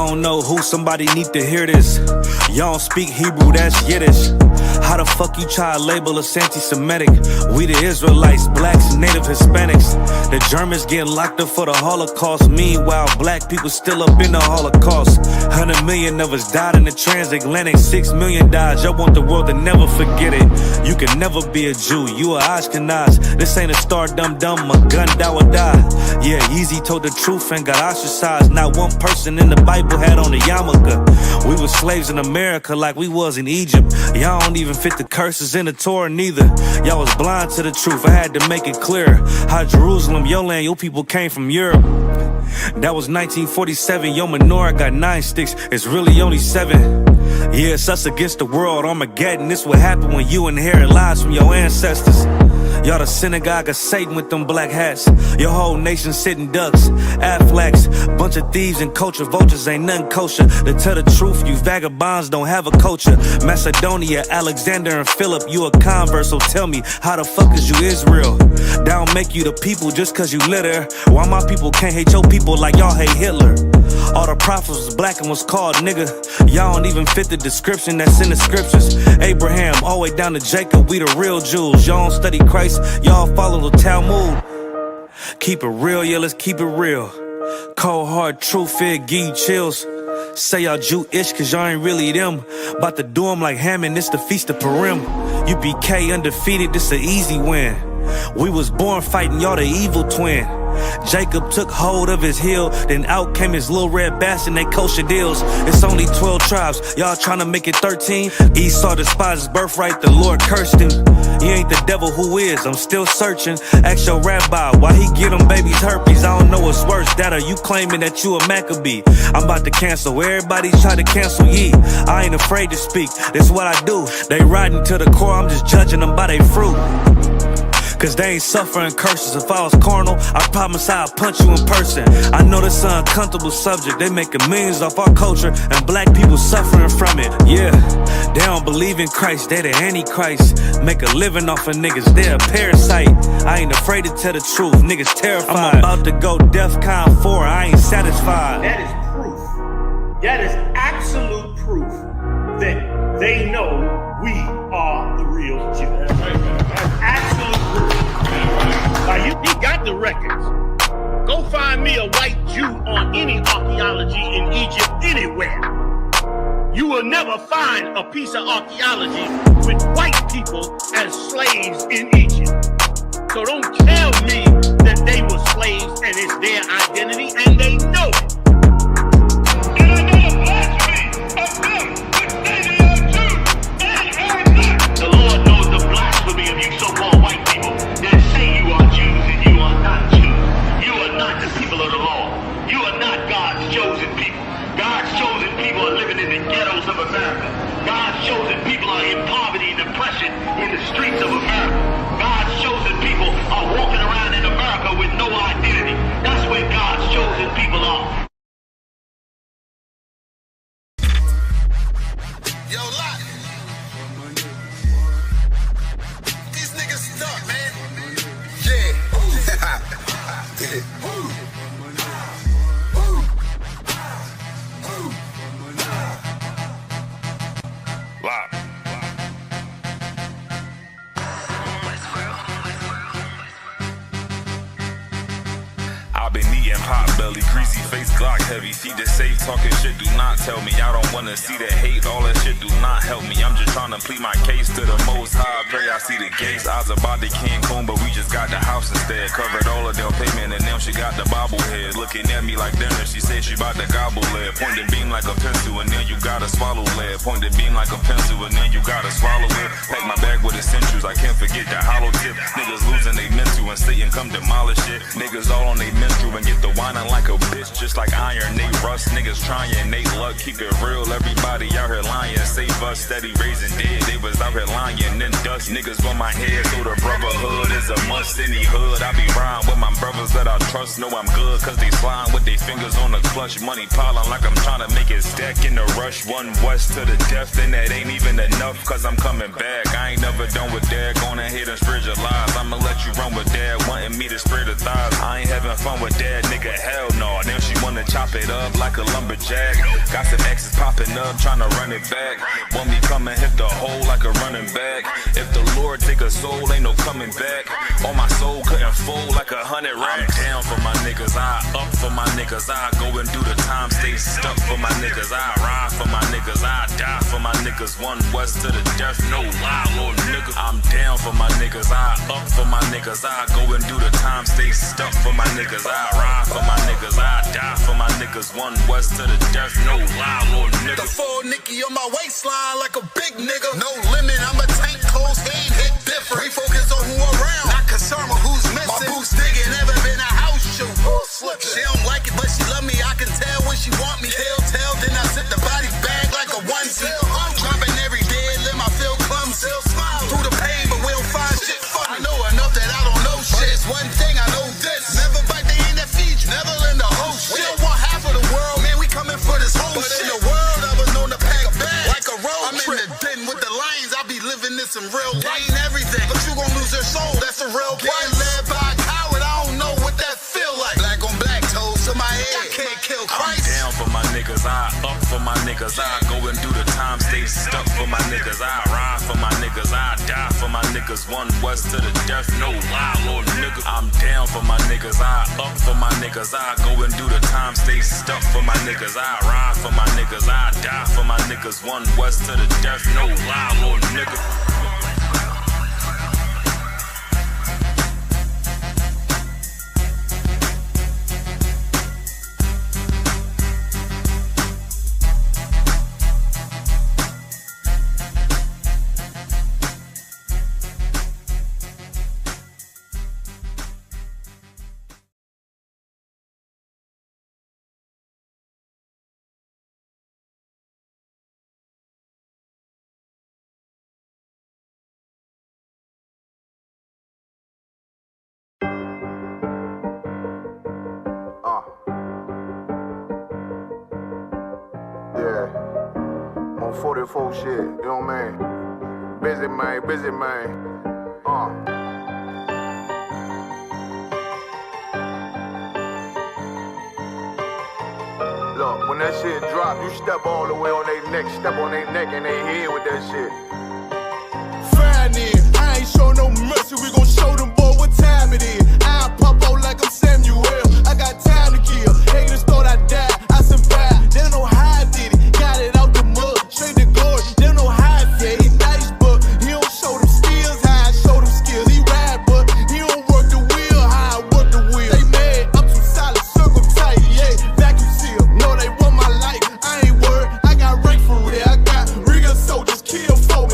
don't know who, somebody need to hear this. Y'all don't speak Hebrew, that's Yiddish. How the fuck you try to label us anti-Semitic? We the Israelites, blacks, native Hispanics. The Germans getting locked up for the Holocaust. Meanwhile, black people still up in the Holocaust. 100 million of us died in the transatlantic. 6 million died, y'all want the world to never forget it. You can never be a Jew, you a Ashkenaz. This ain't a star dum-dum, a gun die or die. Yeah, Yeezy told the truth and got ostracized. Not one person in the Bible had on a yarmulke. We were slaves in America like we was in Egypt. Y'all don't even fit the curses in the Torah neither. Y'all was blind to the truth, I had to make it clear. How Jerusalem, your land, your people came from Europe. That was 1947, your menorah got 9 sticks, it's really only 7. Yeah, it's us against the world, Armageddon. This what happened when you inherit lies from your ancestors. Y'all the synagogue of Satan with them black hats. Your whole nation sitting ducks, Aflacs. Bunch of thieves and culture vultures, ain't nothing kosher. To tell the truth, you vagabonds don't have a culture. Macedonia, Alexander and Philip, you a convert, so tell me, how the fuck is you Israel? That don't make you the people just cause you live there. Why my people can't hate your people like y'all hate Hitler? All the prophets was black and was called nigga. Y'all don't even fit the description that's in the scriptures. Abraham, all the way down to Jacob, we the real Jews. Y'all don't study Christ, y'all follow the Talmud. Keep it real, yeah, let's keep it real. Cold hard truth, it give you chills. Say y'all Jewish cause y'all ain't really them. About to do them like Hammond, it's the Feast of Purim. UPK undefeated, this an easy win. We was born fighting, y'all the evil twin. Jacob took hold of his heel, then out came his little red bastard and they kosher deals. It's only 12 tribes, y'all trying to make it 13. Esau despised his birthright, the Lord cursed him. He ain't the devil, who is? I'm still searching. Ask your rabbi why he get them babies herpes. I don't know what's worse, that or you claiming that you a Maccabee. I'm about to cancel, everybody try to cancel ye. I ain't afraid to speak, that's what I do. They riding to the core, I'm just judging them by their fruit. Cause they ain't suffering curses. If I was carnal, I promise I'd punch you in person. I know this an uncomfortable subject. They making millions off our culture and black people suffering from it. Yeah, they don't believe in Christ, they the Antichrist. Make a living off of niggas, they a parasite. I ain't afraid to tell the truth, niggas terrified. I'm about to go DEFCON 4, I ain't satisfied. That is proof, that is absolute proof that they know we are the real Jews. That's absolute proof. Now he got the records. Go find me a white Jew on any archaeology in Egypt anywhere. You will never find a piece of archaeology with white people as slaves in Egypt. So don't tell me that they were slaves and it's their identity and they know it. And I know the blasphemy of them, which they are Jews. They are not. The Lord knows the blasphemy of you so-called white people that say you are Jews and you are not Jews. You are not the people of the law. You are not God's chosen people. God's chosen people are living in the ghettos of America. God's chosen people are in poverty and depression in the streets of America. God's chosen people are walking around in America with no identity. That's where God's chosen people are. Yo, Lot. These niggas stuck, man. Yeah. Lot. I've been eating pot belly, greasy face, Glock heavy. Feed the safe, talking shit, do not tell me. I don't wanna see the hate, all that shit do not help me. I'm just trying to plead my case to the most high. Pray I see the gates. I was about to Cancun, but we just got the house instead. Covered all of their payment, and now she got the bobblehead. Looking at me like dinner, she said she about to gobble lead. Point the beam like a pencil, and then you gotta swallow lead. Point the beam like a pencil, and then you gotta swallow it. Pack my bag with essentials, I can't forget the hollow tip. Niggas losing they mental, and Satan come demolish it. Niggas all on they menstrual and get the whining like a bitch. Just like iron, they rust. Niggas trying, they luck. Keep it real, everybody out here lying. Save us, steady raising dead. They was out here lying, then dust. Niggas want my my head, so the brotherhood is a must. Any hood, I be riding with my brothers that I trust. Know I'm good, cause they slime with their fingers on the clutch. Money piling like I'm trying to make it stack in the rush. One west to the death, and that ain't even enough, cause I'm coming back. I ain't never done with dad, going ahead and spread your lies. I'ma let you run with dad, wanting me to spread the thighs. I ain't having fun with dad, nigga, hell no. Now she wanna chop it up like a lumberjack. Got some exes popping up, trying to run it back. Want me come and hit the hole like a running back. If the Lord take a soul, ain't no coming back. On my soul couldn't fold like 100 racks. I'm down for my niggas, I up for my niggas. I go and do the time, stay stuck for my niggas. I ride for my niggas, I die for my niggas. One west to the death, no lie, little nigga. I'm down for my niggas, I up for my niggas. I go and do the time, stay stuck for my niggas. I ride for my niggas, I die for my niggas. One west to the death, no lie, little nigga. The full Nicky on my waistline like a big nigga. No limit, I'm a tank, close game, hit different. We focus on who around, not concerned with who's missing. My boots digging, never been a house shoe. She don't like it, but she love me. I can tell when she want me. Tell, then I sit the body bag like a onesie. I'm dropping every day, let my feel clumsy. Through the pain, but we don't find shit funny. I know enough that I don't know shit. But it's one thing I know this. Never bite the hand that feeds you, never lend a whole shit. We don't want half of the world, man, we coming for this whole shit. But in the world, I was known to pack a bag like a road I'm trip. In the den with the lions, I be living this in real life. Ain't everything, but you gon' lose your soul, that's the real part. Getting led by a coward, I don't know what that feel like. Black on black, toes to my head, I can't kill Christ. I'm down for my niggas, I up for my niggas. I go and do the time, stay stuck for my niggas. I ride for my niggas, I die for my niggas. One west to the death, no lie, little nigga. I'm down for my niggas, I up for my niggas. I go and do the time, stay stuck for my niggas. I ride for my niggas, I die for my niggas. One west to the death, no lie, little nigga. Yeah, on 44 shit, you know what I mean? Busy man. Look, when that shit drop, you step all the way on their neck, step on their neck and their head with that shit. Fine then, I ain't show no mercy, we gon' show them boy what time it is. I pop out like I'm Samuel, I got time to kill. Haters thought I died, I survived. They don't know how I did it, got it out the mud, straight to glory. They don't know how I feel, he nice but he don't show them skills, how I show them skills. He ride but he don't work the wheel, how I work the wheel. They mad, I'm too solid, circle tight, yeah, vacuum seal. No, they want my life, I ain't worried, I got rank for real. I got real soldiers, kill folk.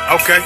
Okay.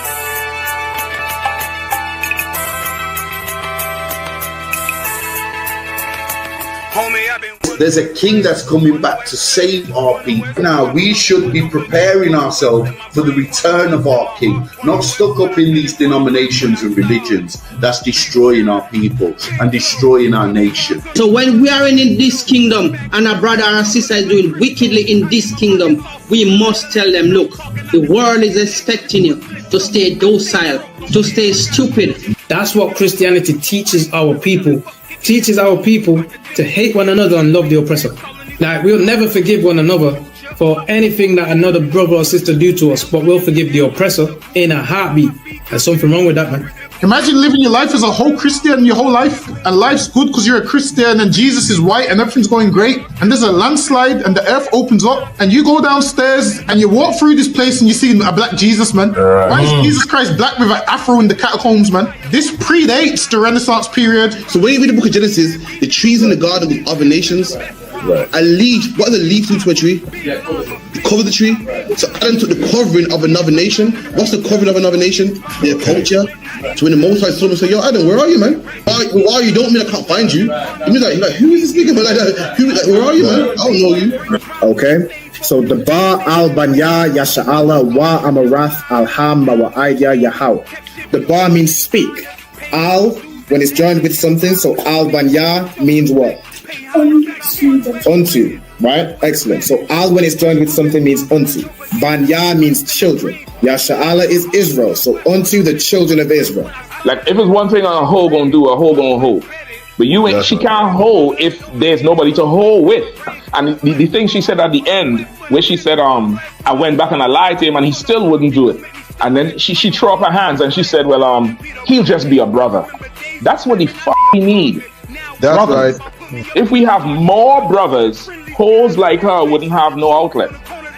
Homie, I've been... There's a king that's coming back to save our people. Now, we should be preparing ourselves for the return of our king, not stuck up in these denominations and religions that's destroying our people and destroying our nation. So when we are in this kingdom and our brother and sister is doing wickedly in this kingdom, we must tell them, look, the world is expecting you to stay docile, to stay stupid. That's what Christianity teaches our people. Teaches our people to hate one another and love the oppressor. Like, we'll never forgive one another for anything that another brother or sister do to us, but we'll forgive the oppressor in a heartbeat. There's something wrong with that, man. Imagine living your life as a whole Christian your whole life, and life's good because you're a Christian and Jesus is white and everything's going great, and there's a landslide and the earth opens up and you go downstairs and you walk through this place and you see a black Jesus, man. Why is Jesus Christ black with an afro in the catacombs, man? This predates the Renaissance period. So when you read the book of Genesis, the trees in the garden with other nations, a leaf, what are the leaves into a tree? The cover of the tree. So Adam took the covering of another nation. What's the covering of another nation? Their culture. So when the Most High saw him and said, yo, Adam, where are you, man? Why are you? Don't mean I can't find you. He was like, who is this nigga, man? Like that. Where are you, man? I don't know you. Okay. So the Ba al-Banya Yasha'ala wa Amarath al-Ham wa Idea Yahweh. The Ba means speak. Al, when it's joined with something, so al-Banya means what? Unto, right? Excellent. So al when it's joined with something means unto. Banya means children. Yasha'ala is Israel. So unto the children of Israel. Like if it's one thing a hoe gonna do, a hoe gonna hold. But you ain't, she can't hold if there's nobody to hold with. And the thing she said at the end, where she said, I went back and I lied to him and he still wouldn't do it. And then she threw up her hands and she said, well, he'll just be a brother. That's what he fucking need. That's brothers. Right. If we have more brothers, hoes like her wouldn't have no outlet.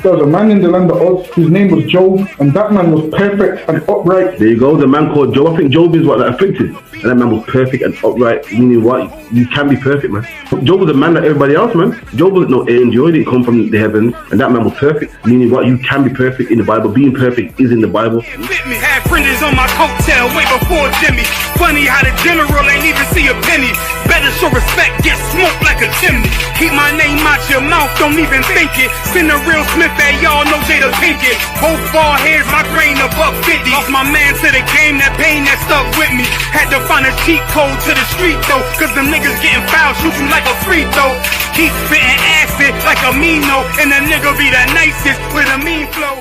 There was a man in the land of Oz, his name was Job, and that man was perfect and upright. There you go, the man called Job. I think Job is what, like, afflicted. And that man was perfect and upright, meaning what? You can be perfect, man. Job was a man like everybody else, man. Job wasn't no angel, he didn't come from the heavens, and that man was perfect, meaning what? You can be perfect in the Bible. Being perfect is in the Bible. Had friends on my coattail way before Jimmy. Funny how the general ain't even see a penny. Better show respect, get smoked like a chimney. Keep my name out your mouth, don't even think it. Send a real Smith at y'all, no Jada Pinkett. Both ball heads, my grain above 50. Lost my man to the game, that pain that stuck with me. Had to find a cheat code to the street though, cause them niggas getting foul, shoot you like a free throw. Keep spitting acid like a Mino, and the nigga be the nicest with a mean flow.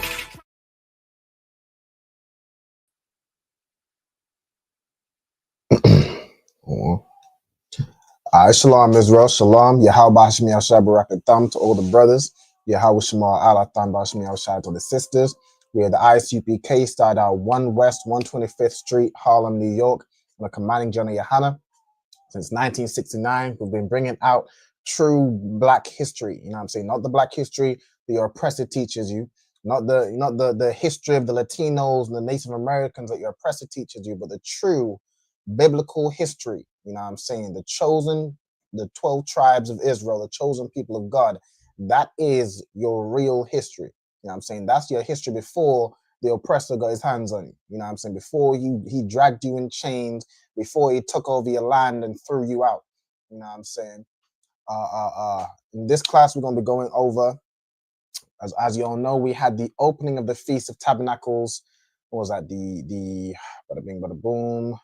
Shalom Israel, Shalom, Yahweh Bashmi Al Barakatam to all the brothers, Yahweh Shema Alatam Bashmi Al to the sisters. We are the ISUPK, started out 1 West 125th Street, Harlem, New York, on a commanding General Yohana. Since 1969, we've been bringing out true black history, you know what I'm saying? Not the black history that your oppressor teaches you, not the history of the Latinos and the Native Americans that your oppressor teaches you, but the true biblical history, you know what I'm saying? The chosen, the 12 tribes of Israel, the chosen people of God. That is your real history. You know what I'm saying? That's your history before the oppressor got his hands on you. You know what I'm saying? Before he dragged you in chains, before he took over your land and threw you out. You know what I'm saying? In this class, we're going to be going over, as you all know, we had the opening of the Feast of Tabernacles. What was that? The bada bing, bada boom.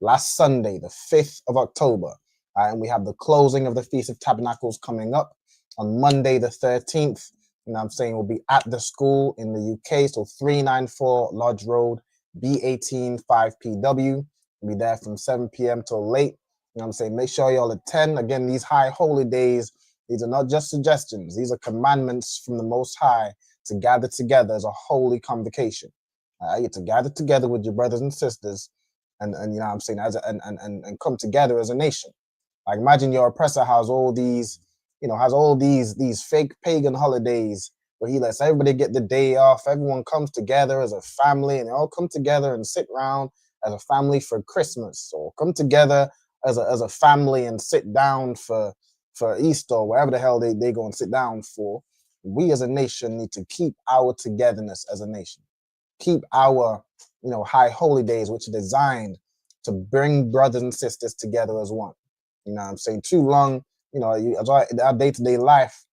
Last Sunday, the 5th of October. And we have the closing of the Feast of Tabernacles coming up on Monday, the 13th. You know what I'm saying? We'll be at the school in the UK. So 394 Lodge Road, B18 5PW. We'll be there from 7 p.m. till late. You know what I'm saying? Make sure y'all attend. Again, these high holy days, these are not just suggestions. These are commandments from the Most High to gather together as a holy convocation. To gather together with your brothers and sisters and you know what I'm saying, and come together as a nation. Like imagine your oppressor has all these, has all these fake pagan holidays where he lets everybody get the day off. Everyone comes together as a family and they all come together and sit around as a family for Christmas, or come together as a family and sit down for Easter, or wherever the hell they go and sit down for. We as a nation need to keep our togetherness as a nation. keep our, high holy days, which are designed to bring brothers and sisters together as one. You know what I'm saying? Too long, our day-to-day life,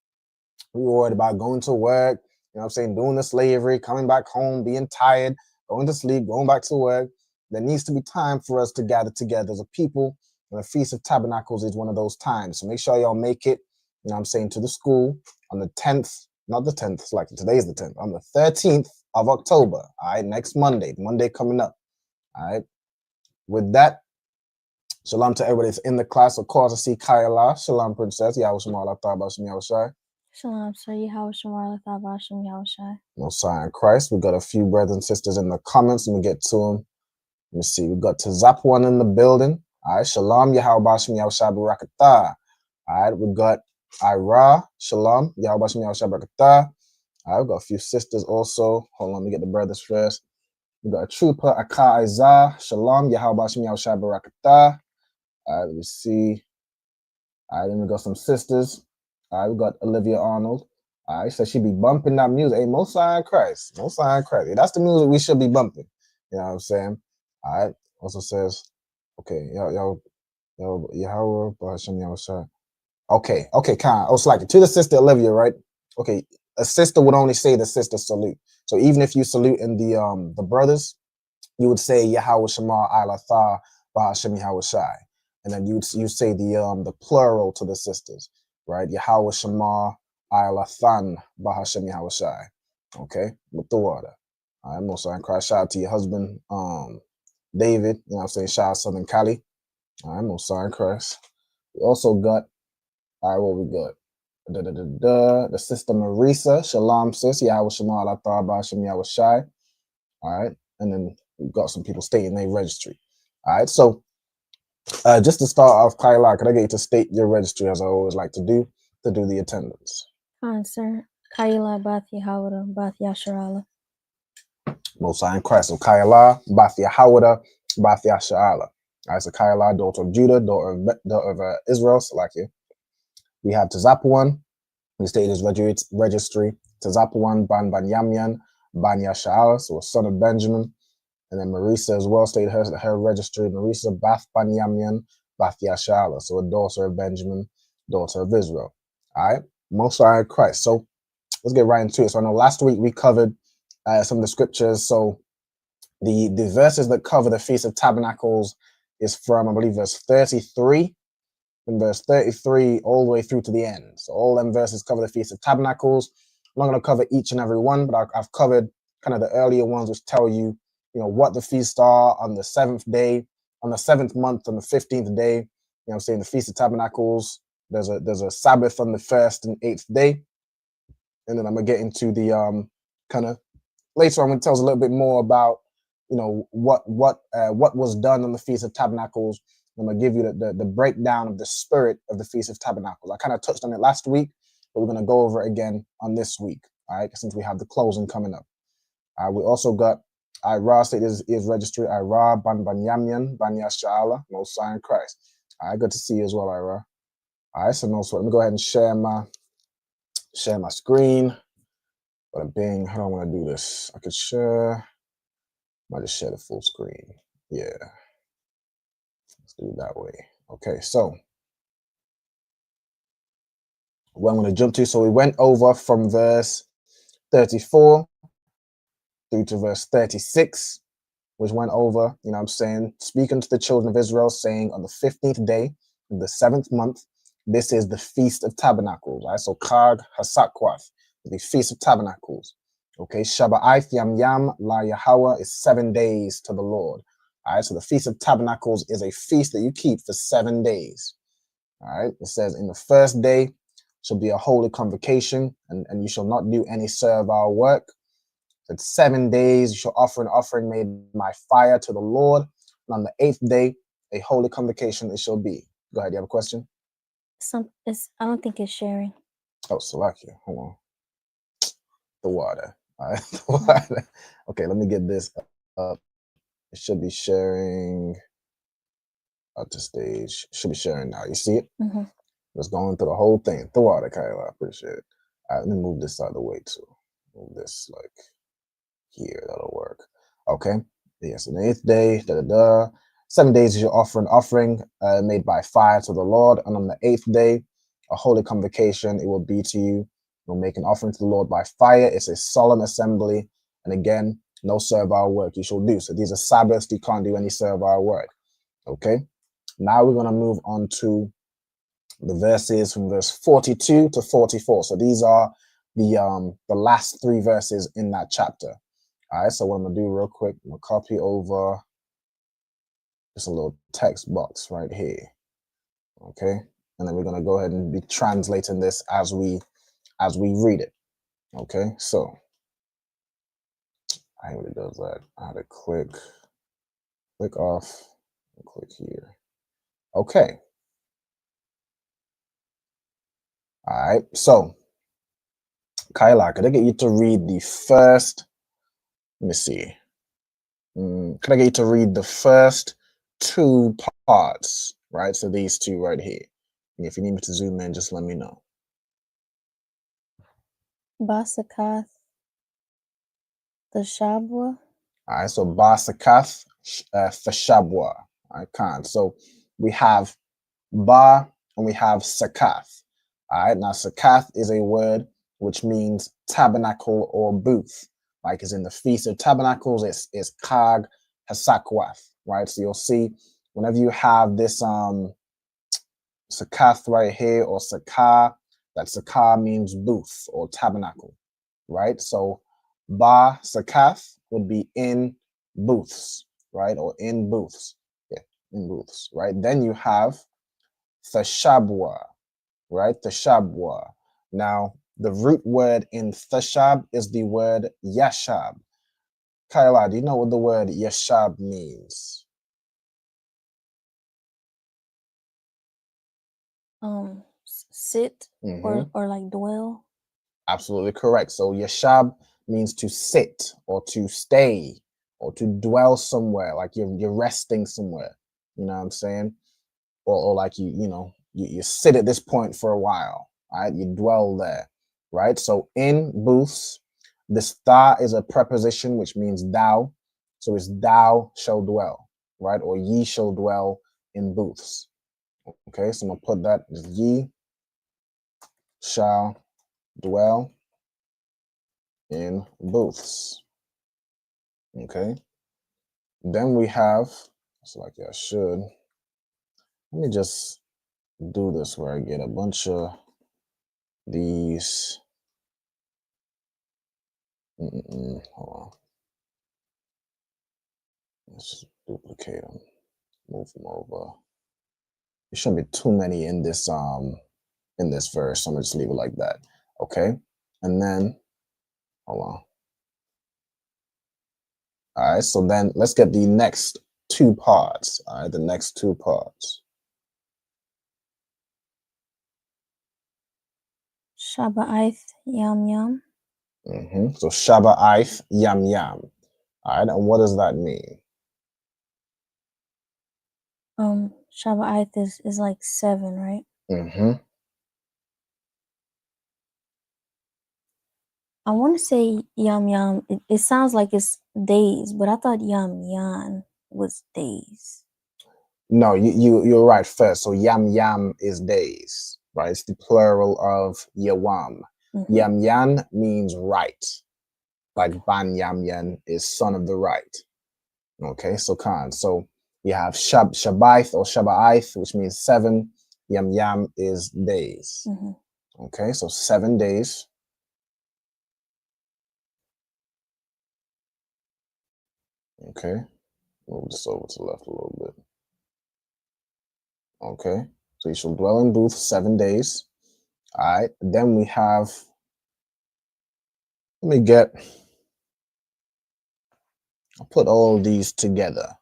we were worried about going to work, doing the slavery, coming back home, being tired, going to sleep, going back to work. There needs to be time for us to gather together as a people, and the Feast of Tabernacles is one of those times. So make sure y'all make it, to the school on the 10th, not the 10th, it's like today's the 10th, on the 13th of October, all right, next Monday coming up, all right. With that, shalom to everybody that's in the class. Of course, I see Kayla. Shalom, Princess. Yahweh Shema Allah Ta'ala B'Shem Yahushai. Shalom, sir. Yahweh Shema Allah Ta'ala B'Shem Yahushai. No sign Christ. We got a few brothers and sisters in the comments. Let me get to them. Let me see. We got Tazapwan in the building. All right. Shalom, Yahweh B'Shem Yahushai Barakatah. All right. We got Ira. Shalom, Yahweh B'Shem Yahushai Barakatah. All right. We got a few sisters also. Hold on. Let me get the brothers first. We got a trooper, Aka Isaiah. Shalom, Yahweh B'Shem Yahushai Barakatah. All right, let me see. All right, then we got some sisters. All right, we got Olivia Arnold. All right, so she be bumping that music. Hey, Most High in Christ. Most High in Christ. Yeah, that's the music we should be bumping. You know what I'm saying? All right. Also says, okay, Yahweh B'Shem Yahushai. Okay, Khan. Oh, like to the sister Olivia, right? Okay, a sister would only say the sister salute. So even if you salute in the brothers, you would say Yahweh Shema Alatha B'Hashem Yahushai. And then you say the plural to the sisters, right? Yahweh Shema Alathan B'Hashem Yahushai. Okay, with the water. All right, Most High in Christ. Shout out to your husband, David. You know what I'm saying? Shout out Southern Cali. All right, Most High in Christ. We also got, all right, what we got? The sister Marisa. Shalom, sis. Yahweh Shema Alatha B'Hashem Yahushai. All right, and then we've got some people stating their registry. All right, so just to start off, Kyla, could I get you to state your registry as I always like to do the attendance? Fine, sir. Kaila Bath Yahawada Bath Yasharala. Most High in Christ. So Kyla, Bath Yahawada, Bath Yasharala. All right, so Kyla, daughter of Judah, daughter of Israel, Salakia. We have Tazapuan. We stated his registry. Tazapuan Ban Banyamyan, Ban Yasharala, so a son of Benjamin. And then Marisa as well stated her registry. Marisa Bath Banyamyan, Bath Yashala. So a daughter of Benjamin, daughter of Israel. All right. Most High in Christ. So let's get right into it. So I know last week we covered some of the scriptures. So the verses that cover the Feast of Tabernacles is from, I believe, verse 33. From verse 33 all the way through to the end. So all them verses cover the Feast of Tabernacles. I'm not going to cover each and every one, but I've covered kind of the earlier ones which tell you, what the feasts are on the 7th day, on the 7th month, on the 15th day. I'm saying the Feast of Tabernacles. There's a Sabbath on the 1st and 8th day. And then I'm going to get into the kind of later on when it tells a little bit more about, what was done on the Feast of Tabernacles. I'm going to give you the breakdown of the spirit of the Feast of Tabernacles. I kind of touched on it last week, but we're going to go over it again on this week, all right, since we have the closing coming up. We also got Ira state is registry. Ira Ban Banyamyan, Ban Yashala, Most High in Christ. All right, good to see you as well, Ira. All right, so no sweat. Let me go ahead and share my screen. But being, how do I want to do this? I could share. Might just share the full screen. Yeah, let's do it that way. Okay, so what I'm going to jump to. So we went over from verse 34 through to verse 36. Which went over, speaking to the children of Israel, saying on the 15th day of the 7th month, this is the Feast of Tabernacles, right? So Kag Hasakwath, the Feast of Tabernacles. Okay, Shabbat Yam Yam La Yahweh is 7 days to the Lord. All right, so the Feast of Tabernacles is a feast that you keep for 7 days. All right, it says in the first day shall be a holy convocation, and you shall not do any servile work. That 7 days you shall offer an offering made by fire to the Lord. And on the 8th day, a holy convocation it shall be. Go ahead, you have a question? I don't think it's sharing. Oh, Salakia. Hold on. The water. All right. The water. Okay, let me get this up. It should be sharing up to stage. It should be sharing now. You see it? Mm-hmm. It's going through the whole thing. The water, Kayla. I appreciate it. All right, let me move this out of the way too. Move this like here. That'll work. Okay. Yes, on the 8th day, 7 days you shall offer an offering made by fire to the Lord, and on the 8th day, a holy convocation it will be to you. You'll make an offering to the Lord by fire. It's a solemn assembly, and again, no servile work you shall do. So these are Sabbaths. You can't do any servile work. Okay. Now we're going to move on to the verses from verse 42 to 44. So these are the last 3 verses in that chapter. All right, so what I'm gonna do real quick, I'm gonna copy over just a little text box right here. Okay, and then we're gonna go ahead and be translating this as we read it. Okay, so I really does that. I had to click off and click here. Okay. All right, so Kyla, could I get you to read the first? Let me see. Could I get you to read the first 2 parts, right? So these 2 right here. And if you need me to zoom in, just let me know. Basakath, the Shabwa. All right, so Basakath, Feshabwa. I can't. So we have Ba and we have Sakath. All right, now Sakath is a word which means tabernacle or booth. Like is in the Feast of Tabernacles, it's Kag Hasakwath, right? So you'll see whenever you have this Sakath right here or Sakah, that Sakah means booth or tabernacle, right? So Ba Sakath would be in booths, right? Or in booths, yeah, in booths, right? Then you have Thashabwa, right? Thashabwa. Now, the root word in Thashab is the word Yashab. Kyla, do you know what the word Yashab means? Sit or like dwell. Absolutely correct. So Yashab means to sit or to stay or to dwell somewhere, like you're resting somewhere. You know what I'm saying? Or like you sit at this point for a while, right? You dwell there, right? So in booths, this tha is a preposition which means thou. So it's thou shall dwell, right? Or ye shall dwell in booths. Okay, so I'm gonna put that as ye shall dwell in booths. Okay. Then we have, it's like I should. Let me just do this where I get a bunch of these. Hold on. Let's just duplicate them. Move them over. There shouldn't be too many in this verse. So I'm gonna just leave it like that. Okay. And then hold on. All right, so then let's get the next 2 parts. All right, the next 2 parts. Shaba'ith Yam Yam. So Shaba'ith Yam Yam. All right, and what does that mean? Shaba'ith is like 7, right? I want to say Yam Yam. It sounds like it's days, but I thought Yam Yan was days. No, you're right first. So Yam Yam is days, right? It's the plural of Yawam. Yam Yan means right. Like Ban Yam Yan is son of the right. Okay, so Khan. So you have Shabaith or Shaba'ith, which means 7. Yam Yam is days. Okay, so 7 days. Okay, move this over to the left a little bit. Okay, so you shall dwell in booths 7 days. All right, then we have, I'll put all these together.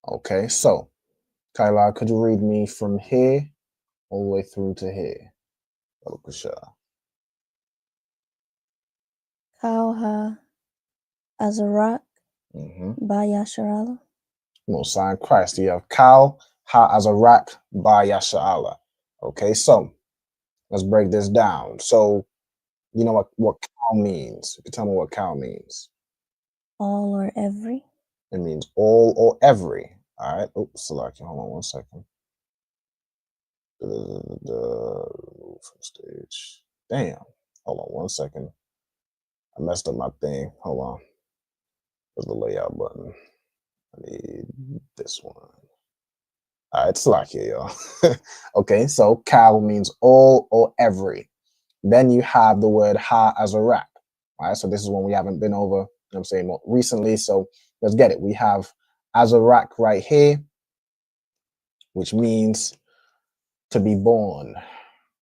Okay, so Kyla, could you read me from here all the way through to here? Kauha Azarak by Yasharala. No sign Christ. You have Kal Ha Azarak by Yasha'Allah. Okay, so let's break this down. So you know what cow means. You can tell me what cow means. All or every? It means all or every. All right. Oops, select. Hold on 1 second. Move from stage. Damn. Hold on 1 second. I messed up my thing. Hold on. Where's the layout button? I need this one. All right, slack here, y'all. Okay, so kal means all or every. Then you have the word ha as a rak. All right, so this is one we haven't been over, I'm saying, more recently. So let's get it. We have as a rak right here, which means to be born,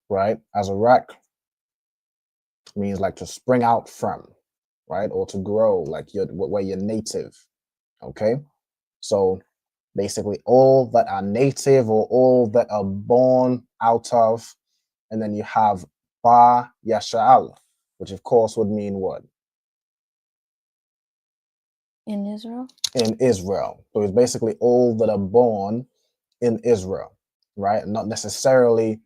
right? As a rak means like to spring out from, right? Or to grow, like you're where you're native. Okay, so basically all that are native or all that are born out of, and then you have Ba Yasha'al, which of course would mean what? In Israel? In Israel. So it's basically all that are born in Israel, right? Not necessarily,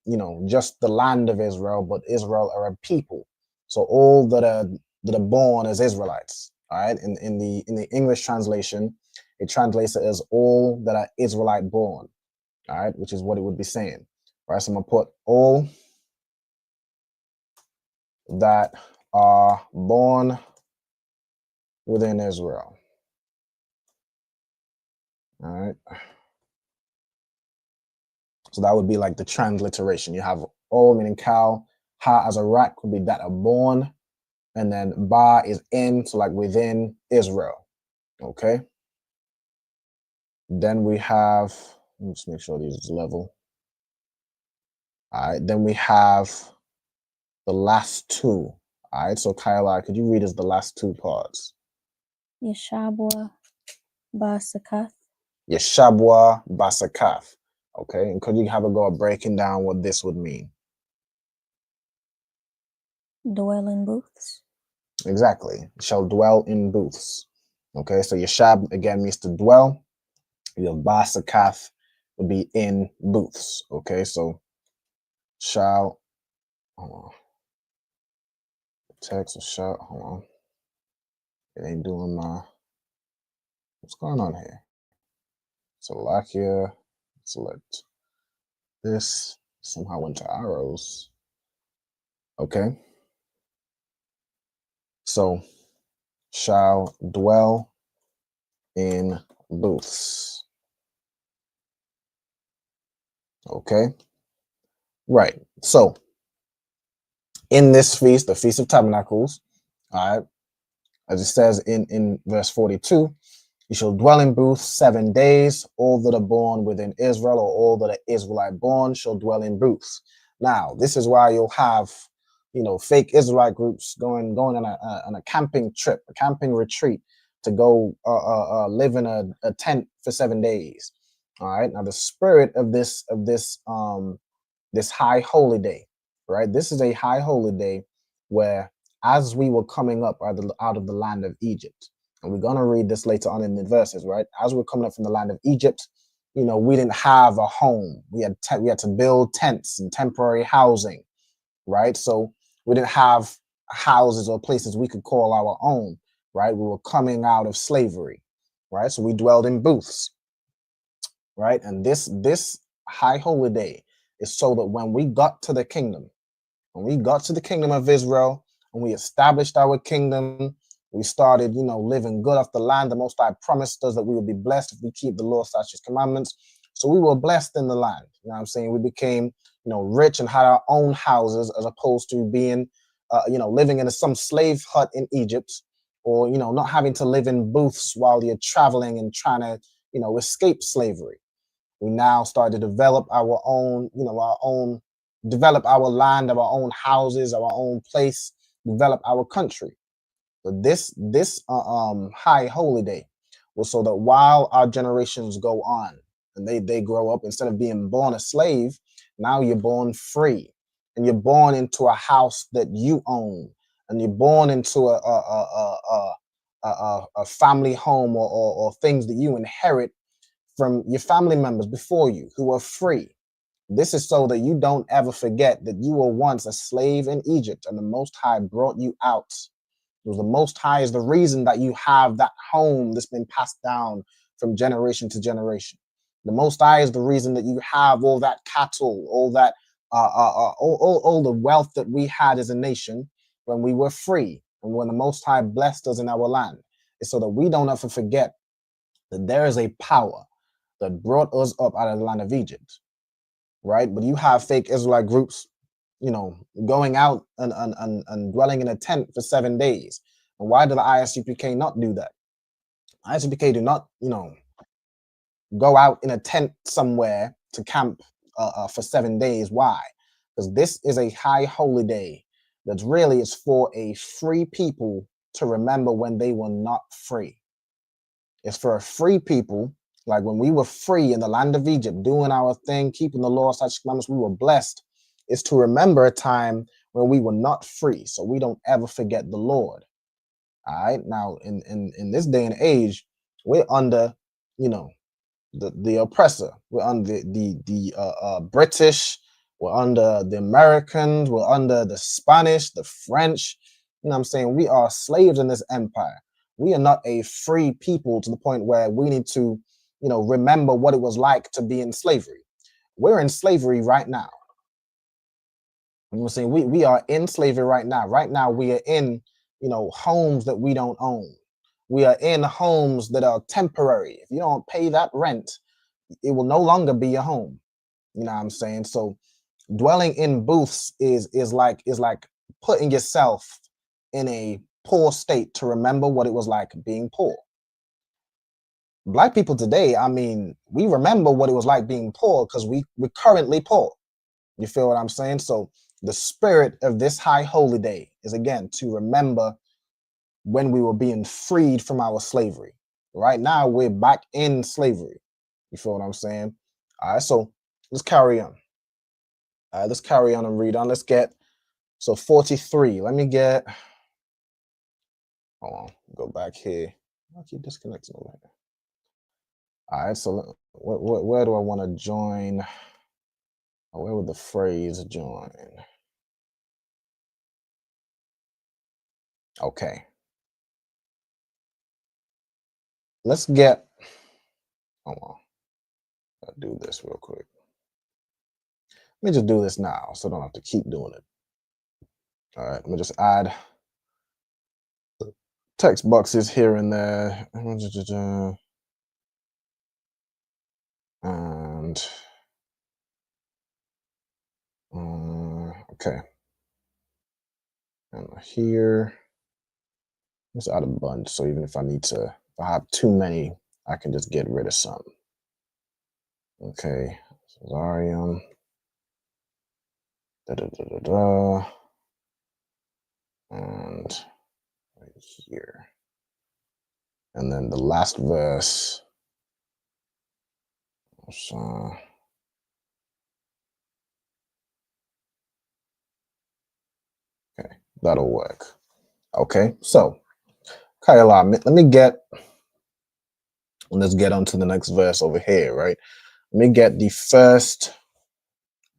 you know, just the land of Israel, but Israel are a people. So all that are born as Israelites, all right? In the English translation, it translates it as all that are Israelite born, all right? Which is what it would be saying, right? So I'm gonna put all that are born within Israel. All right. So that would be like the transliteration. You have all meaning cow, ha as a rak would be that are born, and then ba is in, so like within Israel. Okay. Then we have, let's make sure this is level. All right. Then we have the last two. All right. So Kyla, could you read us the last two parts? Yeshabwa Basakath. Yeshabwa Basakath. Okay, and could you have a go at breaking down what this would mean? Dwell in booths. Exactly. Shall dwell in booths. Okay, so Yeshab again means to dwell. Your Basakath would be in booths. Okay, so shall, hold on. Text or shall, hold on. It ain't doing my, what's going on here? Select here, select this, somehow went to arrows. Okay. So shall dwell in booths. Okay. Right. So in this feast, the Feast of Tabernacles, all right, as it says in verse 42, you shall dwell in booths 7 days. All that are born within Israel, or all that are Israelite born, shall dwell in booths. Now, this is why you'll have, you know, fake Israelite groups going on a camping trip, a camping retreat to go live in a tent for 7 days. All right. Now, the spirit of this high holy day, right? This is a high holy day where, as we were coming up out of the land of Egypt, and we're going to read this later on in the verses, right? As we're coming up from the land of Egypt, you know, we didn't have a home. We had to build tents and temporary housing, right? So we didn't have houses or places we could call our own, right? We were coming out of slavery, right? So we dwelled in booths, right? And this high holy day is so that when we got to the kingdom, of Israel, and we established our kingdom, we started, you know, living good off the land. The Most High promised us that we would be blessed if we keep the law, statutes, commandments. So we were blessed in the land. You know what I'm saying? We became, you know, rich and had our own houses, as opposed to being, you know, living in some slave hut in Egypt, or, you know, not having to live in booths while you're traveling and trying to, you know, escape slavery. We now start to develop our own, you know, develop our land, our own houses, our own place, develop our country. But this high holy day was so that while our generations go on and they grow up, instead of being born a slave, now you're born free, and you're born into a house that you own, and you're born into a family home, or things that you inherit from your family members before you who are free. This is so that you don't ever forget that you were once a slave in Egypt, and the Most High brought you out, It was the Most High is the reason that you have that home that's been passed down from generation to generation. The Most High is the reason that you have all that cattle, all that, all the wealth that we had as a nation when we were free and when the Most High blessed us in our land. It's so that we don't ever forget that there is a power that brought us up out of the land of Egypt, right? But you have fake Israelite groups, you know, going out and dwelling in a tent for 7 days. And why did the ISUPK not do that? ISUPK do not, you know, go out in a tent somewhere to camp for 7 days. Why? Because this is a high holy day that really is for a free people to remember when they were not free. It's for a free people, like when we were free in the land of Egypt, doing our thing, keeping the law, such commandments, we were blessed. It's to remember a time when we were not free, so we don't ever forget the Lord. All right. Now, in this day and age, we're under, you know, the oppressor. We're under the British. We're under the Americans. We're under the Spanish, the French. You know what I'm saying? We are slaves in this empire. We are not a free people to the point where we need to, you know, remember what it was like to be in slavery. We're in slavery right now. You know what I'm saying? We are in slavery right now. Right now, we are in, you know, homes that we don't own. We are in homes that are temporary. If you don't pay that rent, it will no longer be your home. You know what I'm saying? So dwelling in booths is like putting yourself in a poor state to remember what it was like being poor. Black people today, I mean, we remember what it was like being poor because we're currently poor. You feel what I'm saying? So the spirit of this high holy day is, again, to remember when we were being freed from our slavery. Right now, we're back in slavery. You feel what I'm saying? All right, so let's carry on. All right, let's carry on and read on. Let's get, so 43. Let me get, hold on, go back here. I keep disconnecting over here. All right, so where do I want to join? Where would the phrase join? Okay. Let's get, hold on. I'll do this real quick. Let me just do this now so I don't have to keep doing it. All right, let me just add text boxes here and there. And okay. And here, let's add a bunch. So even if I need to, if I have too many, I can just get rid of some. Okay, Zarium. And right here. And then the last verse. So, okay, that'll work. Okay, so Kayla, let's get on to the next verse over here, right? Let me get the first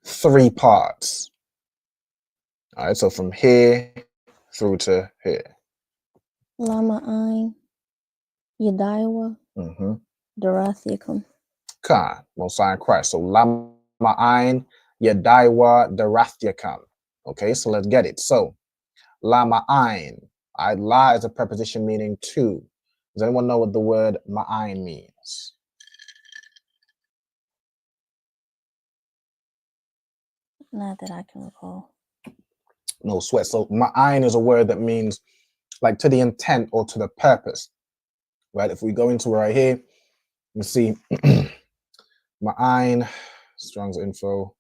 3 parts. All right, so from here through to here. Lama Ain, Yedaiwa, Darathiakum. Khan, Most High in Christ. So Lama Ain, Yedaiwa, Darathiakum. Okay, so let's get it. So Lama Ain. La is a preposition meaning to. Does anyone know what the word ma'ain means? Not that I can recall. No sweat. So ma'ain is a word that means like to the intent or to the purpose, right? If we go into right here, you see ma'ain, Strong's info.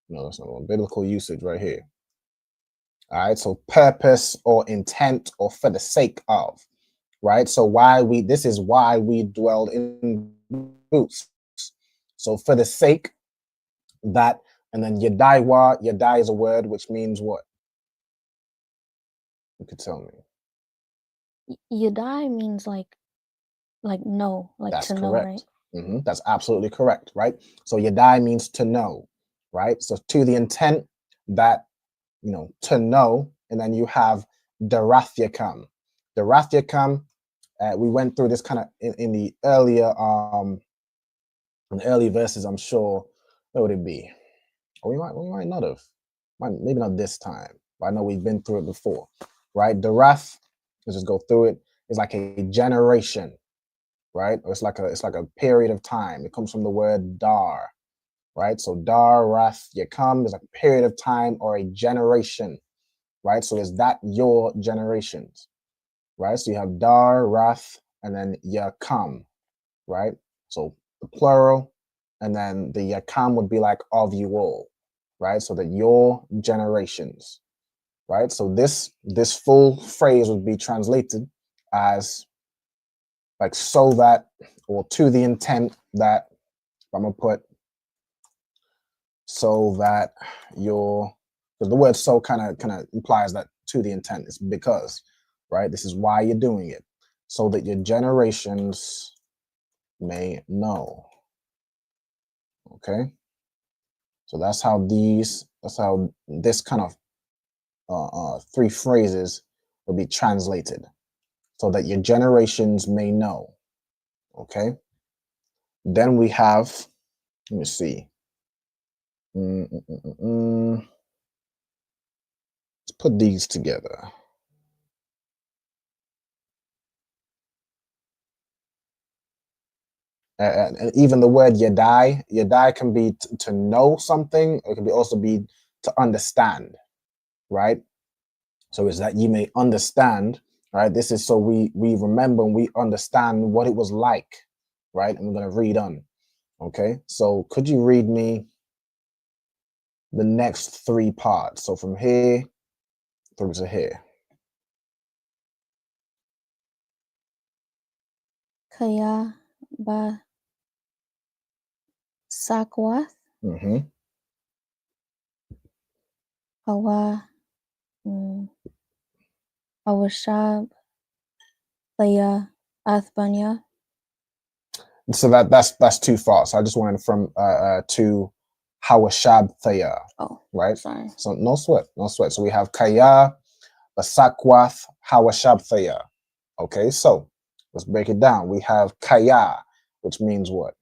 No, that's not one. Biblical usage right here. All right, so purpose or intent or for the sake of, right? So this is why we dwelled in booths. So for the sake that, and then Yedaiwa, Yedai is a word which means what? You could tell me. Yedai means like know, like That's to correct. know, right? That's absolutely correct, right? So Yedai means to know, right? So to the intent that, you know, to know, and then you have Darathiakum. The Wrath Yakam, we went through this kind of in the earlier in the early verses, I'm sure. What would it be? Or we might not have. Maybe not this time, but I know we've been through it before, right? The wrath, let's just go through it, is like a generation, right? Or it's like a period of time. It comes from the word dar, right? So dar, wrath, yakam is like a period of time or a generation, right? So is that your generations, right? So you have dar, wrath, and then yakam, right? So the plural, and then the yakam would be like of you all, right? So that your generations, right? So this full phrase would be translated as like so that, or to the intent that, I'm gonna put so that your, because the word so kind of implies that to the intent is because, right? This is why you're doing it, so that your generations may know. Okay, so that's how this kind of three phrases will be translated, so that your generations may know. Okay, then we have, let me see, let's put these together. And even the word yadai can be to know something. It can also be to understand, right? So it's that you may understand, right? This is so we remember and we understand what it was like, right? And we're going to read on. Okay, so could you read me the next three parts? So from here through to here. Kaya ba Sakwath, Hawa, Awashab, Thaya, Athbanya. So that's too far. So I just wanted from to Hawashab Thaya. Oh, right. Sorry. So no sweat. So we have Kaya, Basakwath, Hawashab Thaya. Okay, so let's break it down. We have Kaya, which means what?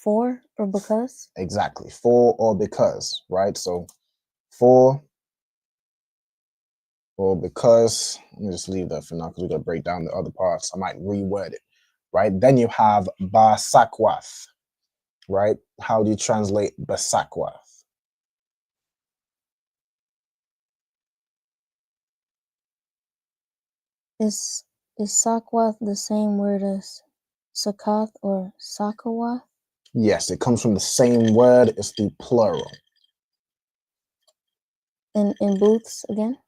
For or because. Exactly, for or because, right? So for or because. Let me just leave that for now because we're gonna break down the other parts. I might reword it, right? Then you have Basakwath, right? How do you translate Basakwath? Is Sakwath the same word as Sakath or Sakawath? Yes, it comes from the same word. It's the plural. In booths again?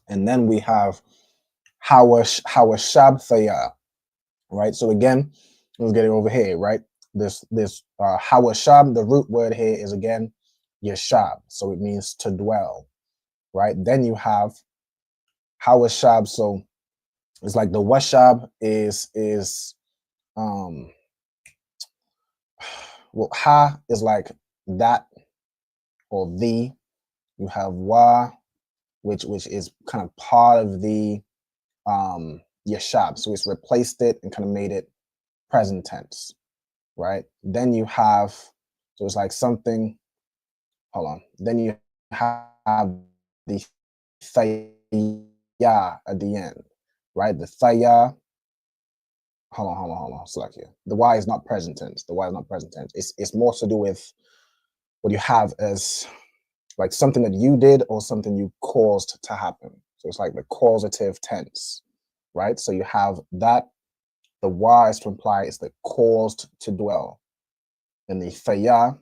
And then we have Hawashab Thaya, right? So again, let's get it over here, right? This Hawashab, the root word here is again Yashab, so it means to dwell, right? Then you have Hawashab, so it's like the Washab is well, Ha is like that or the. You have Wa, which is kind of part of the Yashab, so it's replaced it and kind of made it present tense, right? Then you have, so it's like something, hold on. Then you have the Thaya at the end, right? The Thaya, hold on, select here. The Y is not present tense. The Y is not present tense. It's more to do with what you have as like something that you did or something you caused to happen. So it's like the causative tense, right? So you have that, the Y is to imply it's the caused to dwell. And the thaya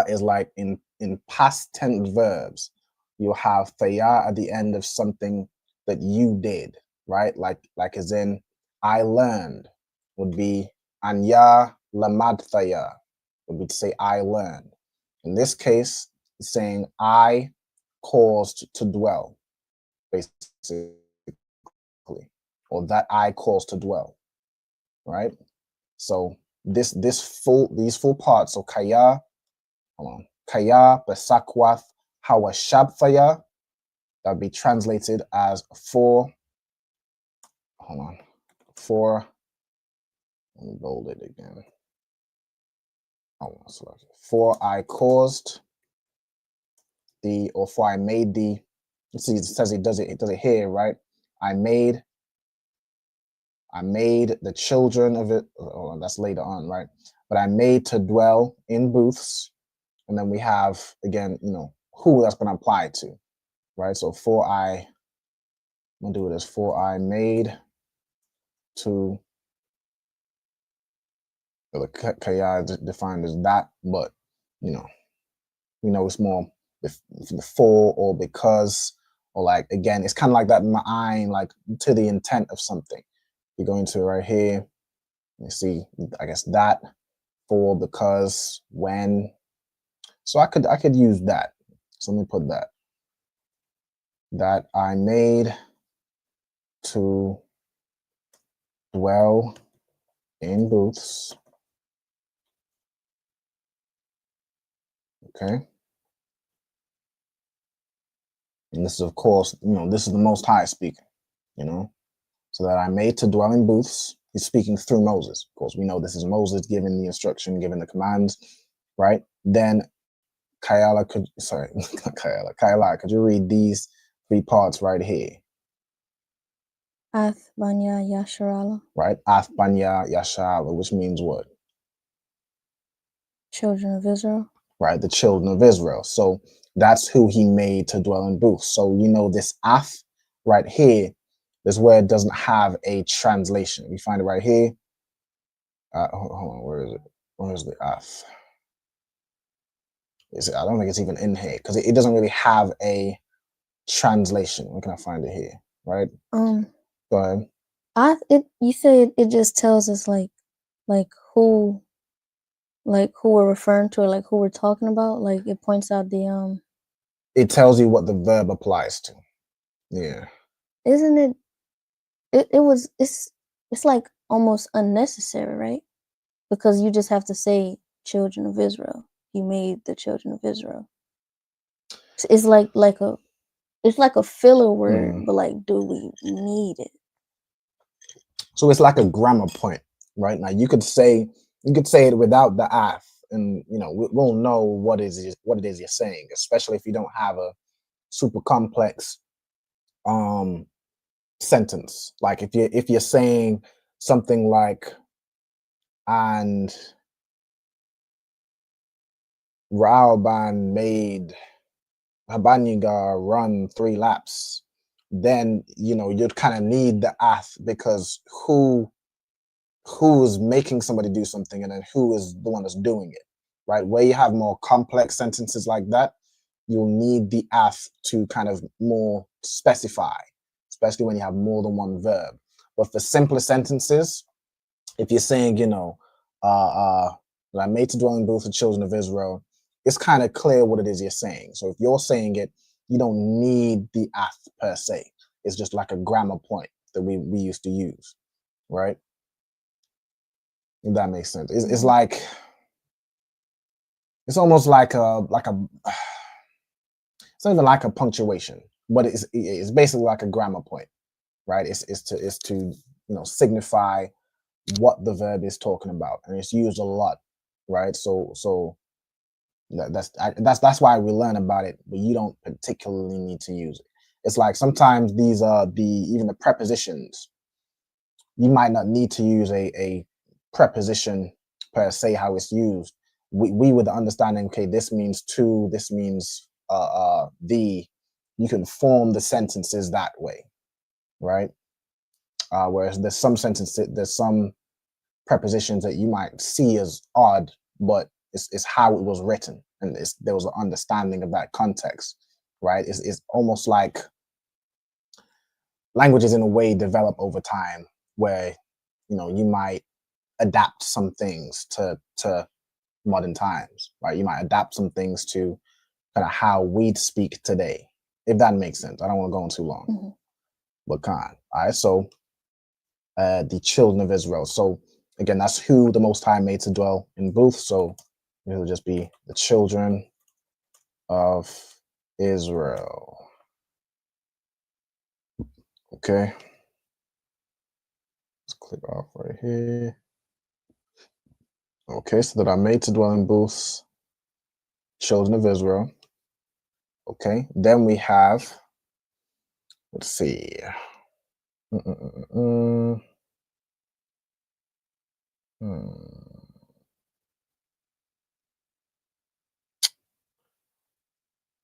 is like in past tense verbs, you have thaya at the end of something that you did, right? Like as in I learned would be anya lamad thaya, would be to say I learned. In this case, it's saying I caused to dwell, basically, or that I caused to dwell, right? So these full parts, so Kaya, Kaya, Basakwath, Hawashabthaya, that would be translated as for, hold on, for, let me bold it again. For I caused the, or for I made the, let's see, it says it does it here, right? I made the children of it, oh, that's later on, right? But I made to dwell in booths. And then we have, again, you know, who that's going to apply to, right? So for I, I'm going to do this, for I made to, the kaya defined as that, but, you know, it's more the for or because, or like, again, it's kind of like that ma'ayin, like to the intent of something. You're going to right here, you see, I guess that, for, because, when. So I could use that. So let me put that. That I made to dwell in booths. Okay. And this is, of course, you know, this is the Most High speaking, you know. So that I made to dwell in booths. He's speaking through Moses. Of course, we know this is Moses giving the instruction, giving the commands, right? Then Kayala could, sorry, Kayala, could you read these 3 parts right here? Ath Banya Yasharala. Right? Ath Banya Yasharala, which means what? Children of Israel. Right? The children of Israel. So that's who he made to dwell in booths. So, you know, this Ath right here is where it doesn't have a translation. We find it right here. Hold on, where is it? Where's the Ath? I don't think it's even in here because it doesn't really have a translation. Where can I find it here? Right? Go ahead. You said it just tells us like who we're referring to, or like who we're talking about. Like it points out the It tells you what the verb applies to. Yeah. Isn't it? It's like almost unnecessary, right? Because you just have to say children of Israel. He made the children of Israel. It's like a filler word, but like, do we need it? So it's like a grammar point, right? Now you could say it without the ath, and you know we'll know what it is you're saying, especially if you don't have a super complex sentence. Like if you're saying something like, and Rauban made Habaniga run 3 laps, then you know you'd kind of need the ath, because who is making somebody do something, and then who is the one that's doing it, right? Where you have more complex sentences like that, you'll need the ath to kind of more specify, especially when you have more than one verb. But for simpler sentences, if you're saying, you know, I made to dwell in booths with children of Israel, it's kind of clear what it is you're saying. So if you're saying it, you don't need the ath per se. It's just like a grammar point that we used to use, right? If that makes sense. It's like, it's almost like a it's not even like a punctuation, but it's basically like a grammar point, right? It's to you know, signify what the verb is talking about, and it's used a lot, right? So that's why we learn about it, but you don't particularly need to use it. It's like sometimes these are even the prepositions. You might not need to use a preposition per se, how it's used. We with the understanding, okay, this means to, this means the, you can form the sentences that way, right? Whereas there's some prepositions that you might see as odd, but it's how it was written, and there was an understanding of that context, right? It's almost like languages in a way develop over time, where you know you might adapt some things to modern times, right? You might adapt some things to kind of how we'd speak today, if that makes sense. I don't want to go on too long, but all right. So the children of Israel. So again, that's who the Most High made to dwell in booths. So it'll just be the children of Israel. Okay. Let's click off right here. Okay, so that are made to dwell in booths, children of Israel. Okay, then we have, let's see.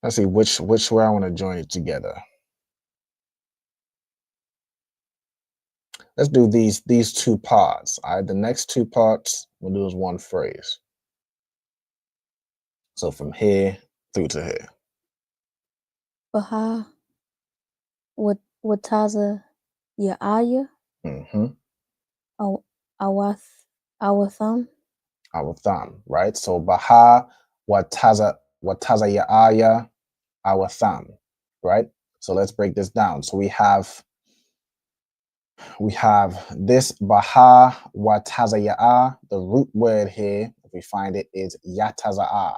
Let's see which way I want to join it together. Let's do these two parts. All right, the next two parts we'll do is one phrase. So from here through to here. Baha, Wataza, Yaaya, Awatham. Awatham, right? So Baha, Wataza Ya'aya, Awatham, right? So let's break this down. So we have this Baha Wataza Ya'a. The root word here, if we find it, is Yataza'a,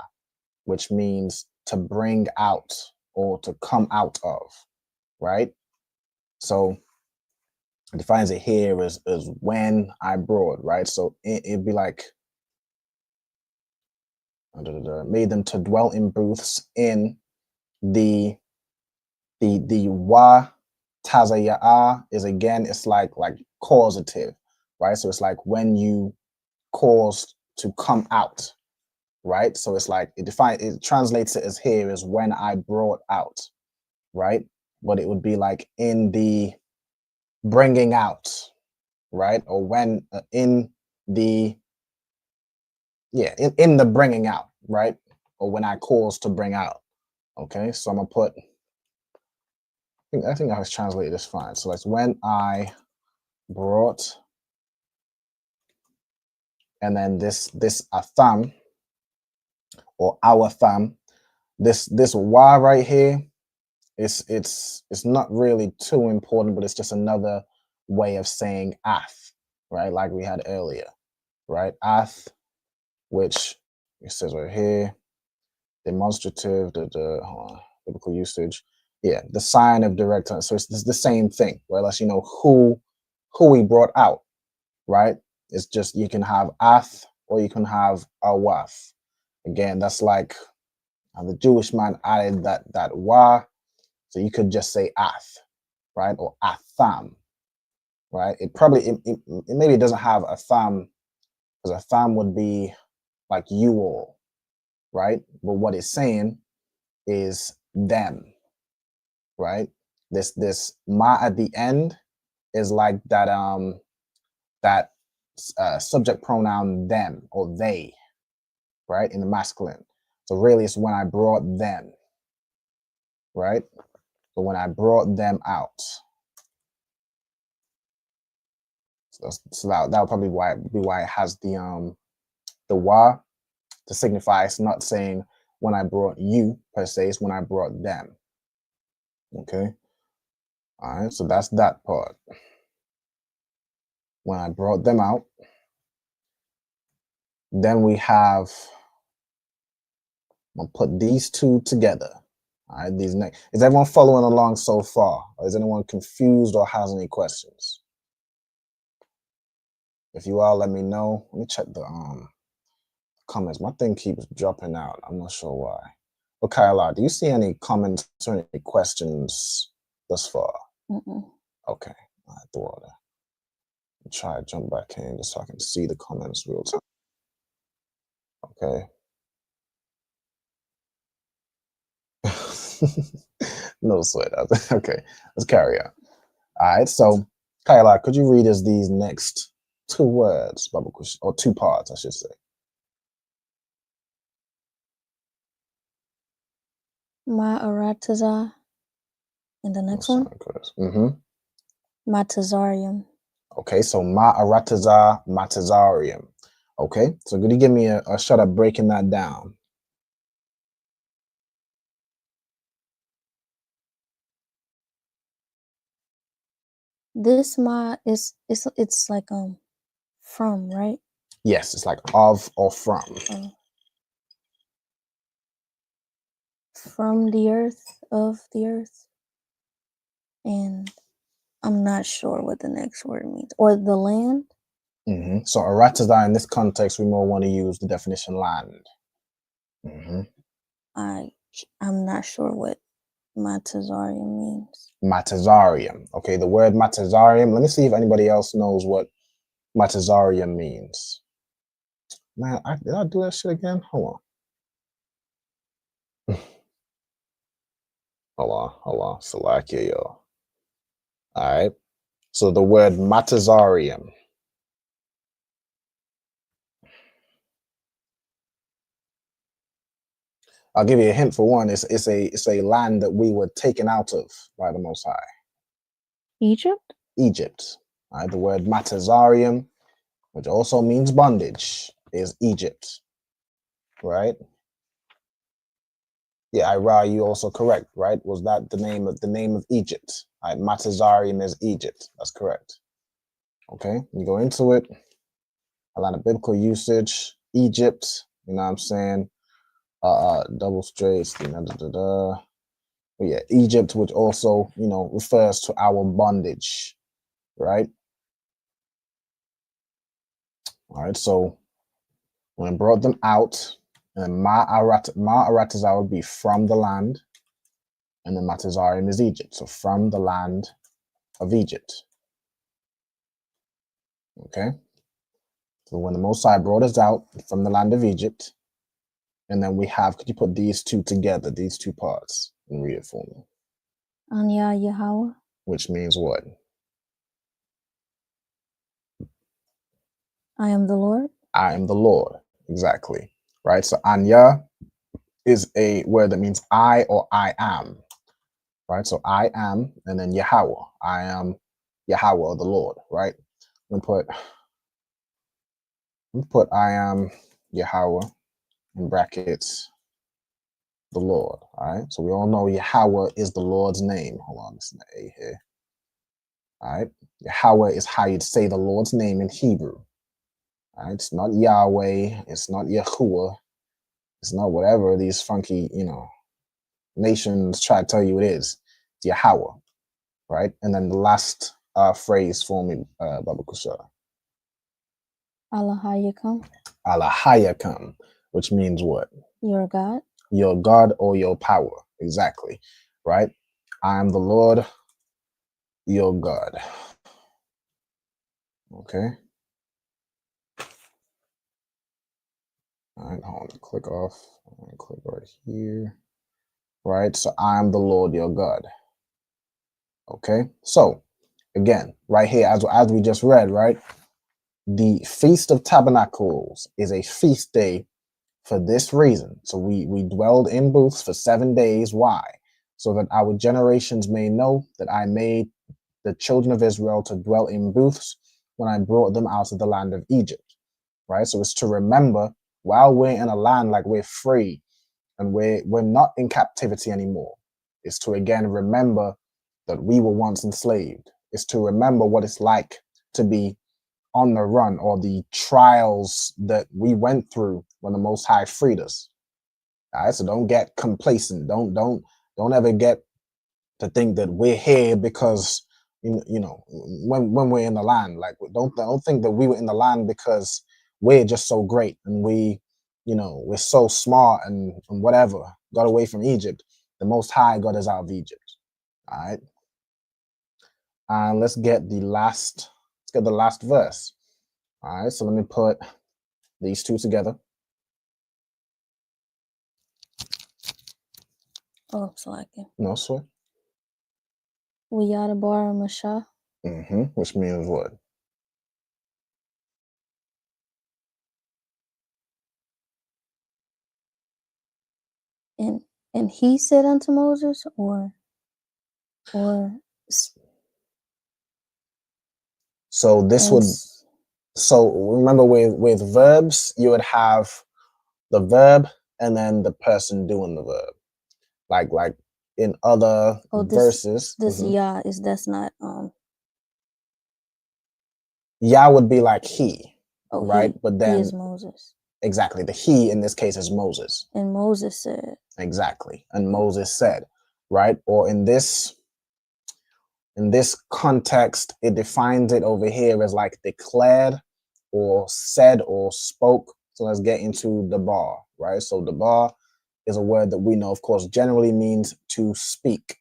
which means to bring out or to come out of, right? So it defines it here as when I brought, right? So it'd be like, made them to dwell in booths in the wa tazaya'a is again, it's like causative, right? So it's like when you caused to come out, right? So it's like it translates it as here as when I brought out, right? But it would be like in the bringing out, right? Or when in the bringing out, right? Or when I caused to bring out. Okay, so I'm gonna put, I think I was translated this fine. So that's when I brought, and then this atham or our thumb, this y right here, it's not really too important, but it's just another way of saying ath, right? Like we had earlier, right? Ath, which it says right here, demonstrative, the biblical usage. Yeah, the sign of direct. So it's the same thing, right? Let's who we brought out, right? It's just you can have ath or you can have awath. Again, that's like the Jewish man added that wa, so you could just say ath, right? Or atham, right? It maybe it doesn't have a tham, because a tham would be like you all, right? But what it's saying is them, right? This ma at the end is like that subject pronoun them or they, right? In the masculine. So really it's when I brought them, right? So when I brought them out. So that would probably be why it has the wa to signify. It's not saying when I brought you per se, it's when I brought them. Okay. All right, so that's that part. When I brought them out, then we have, I'm gonna put these two together. All right, these next. Is everyone following along so far? Or is anyone confused or has any questions? If you are, let me know. Let me check the comments. My thing keeps dropping out. I'm not sure why. Okay, Kyla, do you see any comments or any questions thus far? Okay, all right, the water. Try to jump back in just so I can see the comments real time. Okay. No sweat. Okay, let's carry on. All right, so Kyla, could you read us these next two words, or two parts, I should say? Ma'arataza. And the next one? Matazarium. Okay, so Ma'arataza, Matazarium. Okay, so could you give me a shot at breaking that down? This ma is it's like from, right? Yes, it's like of or from. from the earth, of the earth, and I'm not sure what the next word means, or the land. So Aratazar in this context, we more want to use the definition land. I'm not sure what Matazarium means. Matazarium. Okay, the word Matazarium. Let me see if anybody else knows what Matazarium means. Man, did I do that shit again? Hold on. Hold on. Salakia, yo. All right. So the word Matazarium. I'll give you a hint for one. It's a land that we were taken out of by the Most High. Egypt? Egypt. All right. The word Matazarium, which also means bondage, is Egypt. Right? Yeah, Ira, you also correct, right? Was that the name of Egypt? Right, Matazarium is Egypt. That's correct. Okay, you go into it. A lot of biblical usage. Egypt, you know what I'm saying? Double straights. But yeah, Egypt, which also, you know, refers to our bondage, right? All right, so when I brought them out, and Ma'aratazar would be from the land, and then Matazarium is Egypt. So from the land of Egypt. Okay. So when the Most High brought us out from the land of Egypt, and then we have, could you put these two together, these two parts, and read it for me? Anya Yahweh. Which means what? I am the Lord. I am the Lord. Exactly. Right. So Anya is a word that means I or I am. Right. So I am, and then Yahweh. I am Yahweh, the Lord. Right. I'm gonna put I am Yahweh in brackets, the Lord. All right. So we all know Yahweh is the Lord's name. Hold on, this is the A here. All right. Yahweh is how you'd say the Lord's name in Hebrew. All right. It's not Yahweh. It's not Yahuwah. It's not whatever these funky, you know, nations try to tell you it is. It's Yahweh. Right. And then the last phrase for me, Baba Kusha. Allahayakam. Allahayakam, which means what? Your God. Your God or your power. Exactly. Right. I am the Lord, your God. Okay. All right, hold on, click off. Click right here. Right. So I am the Lord, your God. Okay. So again, right here, as we just read, right? The Feast of Tabernacles is a feast day for this reason. So we dwelled in booths for 7 days. Why? So that our generations may know that I made the children of Israel to dwell in booths when I brought them out of the land of Egypt. Right? So it's to remember while we're in a land like we're free and we're not in captivity anymore. It's to again remember that we were once enslaved. It's to remember what it's like to be on the run, or the trials that we went through when the Most High freed us. All right, so don't get complacent. Don't ever get to think that we're here because you know when we're in the land. Like don't think that we were in the land because we're just so great and we, you know, we're so smart and whatever. Got away from Egypt. The Most High got us out of Egypt. All right, and let's get the last verse. All right, so let me put these two together. Oh, Salakia. No sweat. Wiyadabar Masha. Which means what? And he said unto Moses, or so this would, so remember with verbs, you would have the verb and then the person doing the verb. Like in other verses. This Yah that's not Yah would be like he, oh, right? But then he is Moses. Exactly. The he in this case is Moses. And Moses said. Exactly. And Moses said, right? Or in this context, it defines it over here as like declared or said or spoke. So let's get into dabar, right? So dabar is a word that we know, of course, generally means to speak,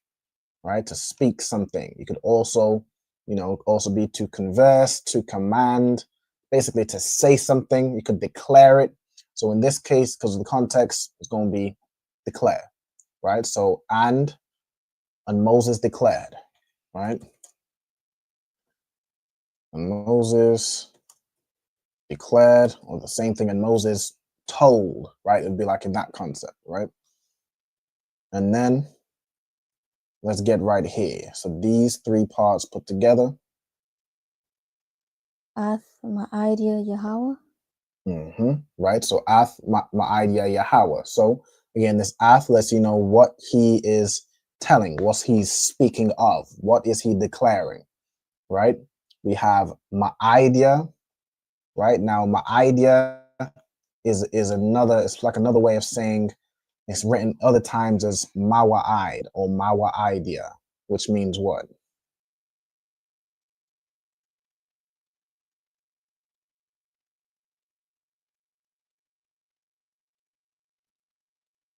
right? To speak something. You could also, also be to converse, to command, basically to say something. You could declare it. So in this case, because of the context, it's going to be declare, right? So, and Moses declared, right? And Moses declared, or the same thing, and Moses told, right? It'd be like in that concept, right? And then let's get right here. So these three parts put together. Ath Ma'idea Yahweh. Right. So Ath Ma'idea Yahweh. So again, this Ath lets you know what he is telling, what he's speaking of, what is he declaring, right? We have Ma'idea, right? Now Ma'idea is another, it's like another way of saying, it's written other times as Mawa'id or Mawa'idea, which means what?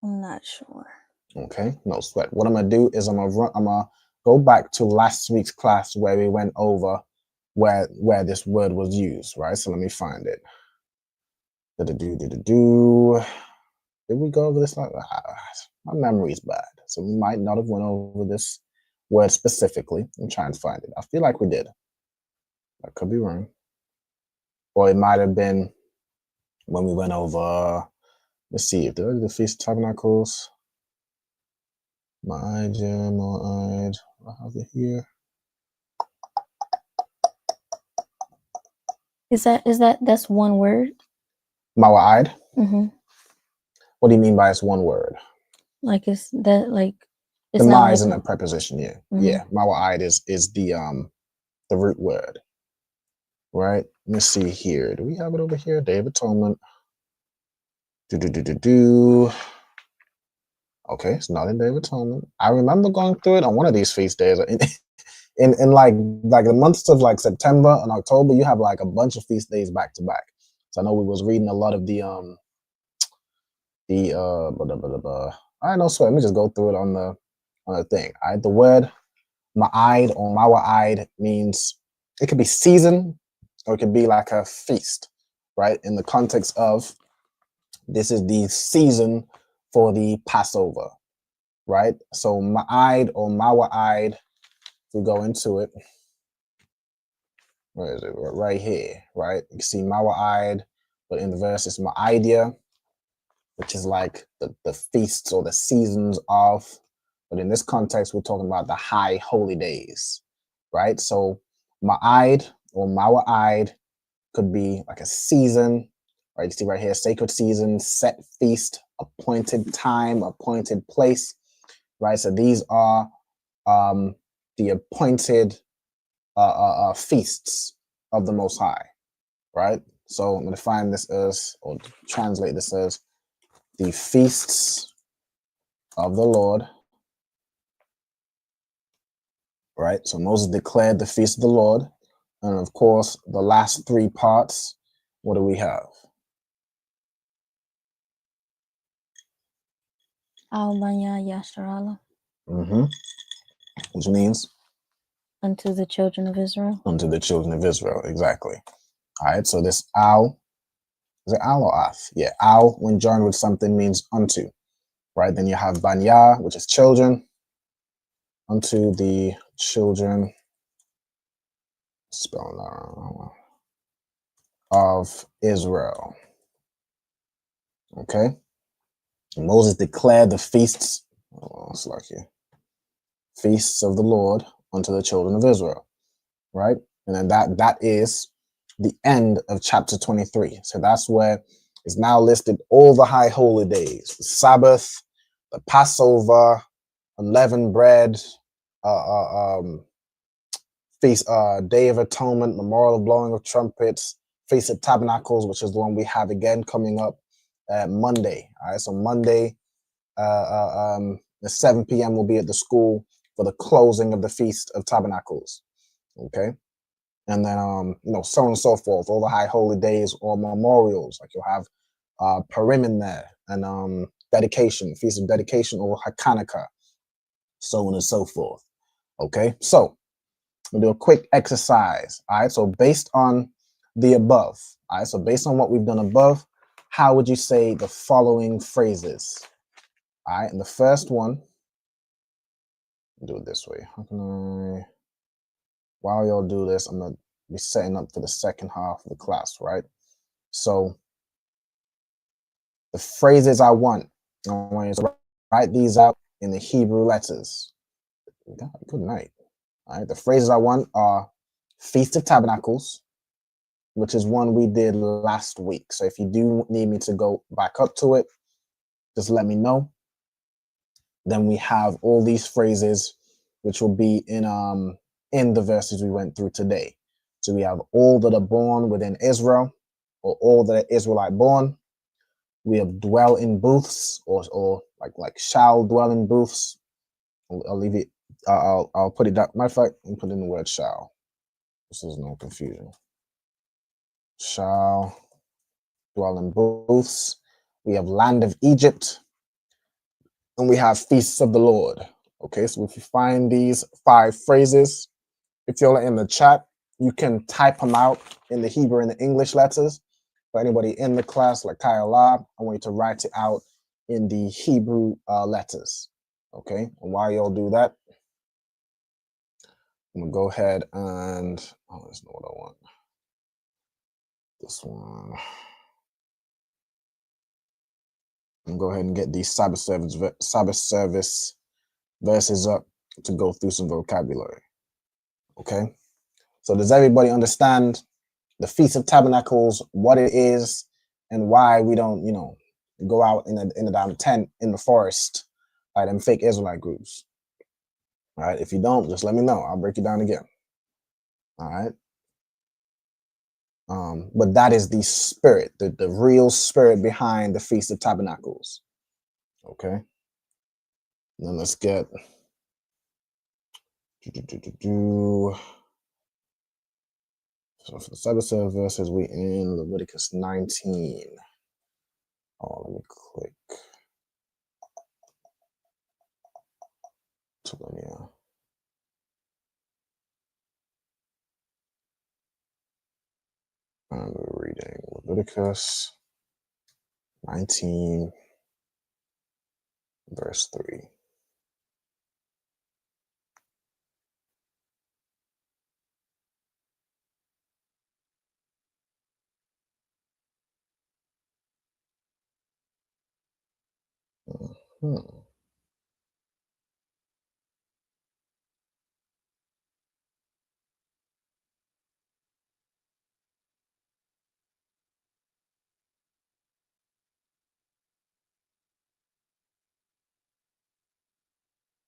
I'm not sure. Okay, no sweat. What I'm gonna do is I'm gonna go back to last week's class where we went over where this word was used, right? So let me find it. Did we go over this? My memory's bad, so we might not have went over this word specifically. I'm trying to find it. I feel like we did. I could be wrong, or it might have been when we went over. Let's see if there the Feast of Tabernacles. I have it here. That's one word? Mawa'id? Mm-hmm. What do you mean by it's one word? Like it's that like it's the not ma like isn't a preposition, yeah. Mm-hmm. Yeah. Mawa'id is the root word. Right? Let's see here. Do we have it over here? Day of Atonement. Okay, it's not in Day of Atonement. I remember going through it on one of these feast days. In like the months of like September and October, you have like a bunch of feast days back to back. So I know we was reading a lot of I know, so let me just go through it on the thing. All right, the word ma'id or mawa'id means it could be season or it could be like a feast, right? In the context of this is the season for the Passover, right? So ma'id or mawa'id, if we go into it, where is it? Right here, right? You can see mawa'id, but in the verse it's ma'idea, which is like the feasts or the seasons of, but in this context, we're talking about the high holy days, right? So ma'id or mawa'id could be like a season, right? You see right here, sacred season, set feast, appointed time, appointed place, right? So these are the appointed feasts of the Most High, right? So I'm going to define this as, or translate this as, the feasts of the Lord, right? So Moses declared the feast of the Lord. And of course, the last three parts, what do we have? Al-Banya Yasharala. Which means? Unto the children of Israel. Unto the children of Israel, exactly. All right, so this al, is it al or af? Yeah, al, when joined with something, means unto, right? Then you have banya, which is children, unto the children, spelling that of Israel. Okay. And Moses declared the feasts, it's like here, feasts of the Lord unto the children of Israel, right? And then that is the end of chapter 23. So that's where it's now listed all the high holy days, the Sabbath, the Passover, unleavened bread, feast, Day of Atonement, memorial of blowing of trumpets, Feast of Tabernacles, which is the one we have again coming up Monday. All right, so Monday, the 7 p.m. will be at the school for the closing of the Feast of Tabernacles. Okay, and then so on and so forth. All the high holy days or memorials, like you'll have Purim in there, and dedication, Feast of Dedication or Hanukkah, so on and so forth. Okay, so we'll do a quick exercise. All right, so based on the above, all right, so based on what we've done above, how would you say the following phrases? All right, and the first one, do it this way. How can I, while y'all do this, I'm gonna be setting up for the second half of the class, right? So the phrases I want you to write these out in the Hebrew letters. Good night. All right, the phrases I want are Feast of Tabernacles, which is one we did last week. So if you do need me to go back up to it, just let me know. Then we have all these phrases, which will be in the verses we went through today. So we have all that are born within Israel, or all that are Israelite born. We have dwell in booths, or like shall dwell in booths. I'll leave it. I'll put it down. Matter of fact, I'll put in the word shall. This is no confusion. Shall dwell in booths. We have land of Egypt, and we have feasts of the Lord. Okay, so if you find these 5 phrases, if you're in the chat, you can type them out in the Hebrew and the English letters. For anybody in the class, like Kyle Lab, I want you to write it out in the Hebrew letters. Okay, and while y'all do that, I'm gonna go ahead and that's not what I want. This one. I'm gonna go ahead and get these Sabbath service verses up to go through some vocabulary. Okay, so does everybody understand the Feast of Tabernacles, what it is, and why we don't, go out in a damn tent in the forest like them fake Israelite groups? All right, if you don't, just let me know. I'll break it down again. All right. But that is the spirit, the real spirit behind the Feast of Tabernacles. Okay. And then let's get so for the Sabbath verses, we in Leviticus 19. Oh, let me click to Linear. And we're reading Leviticus 19, verse 3.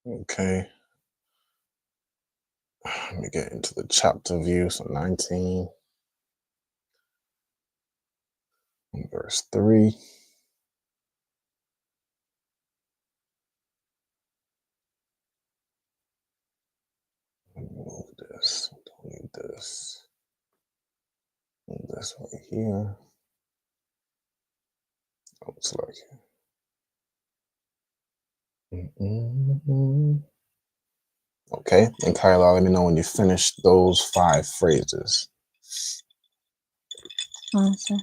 Okay. Let me get into the chapter view. So 19, verse 3. Move this. Don't need this. Move this right here. Oh, it's like here. Okay, and Kyla, let me know when you finish those 5 phrases. Awesome.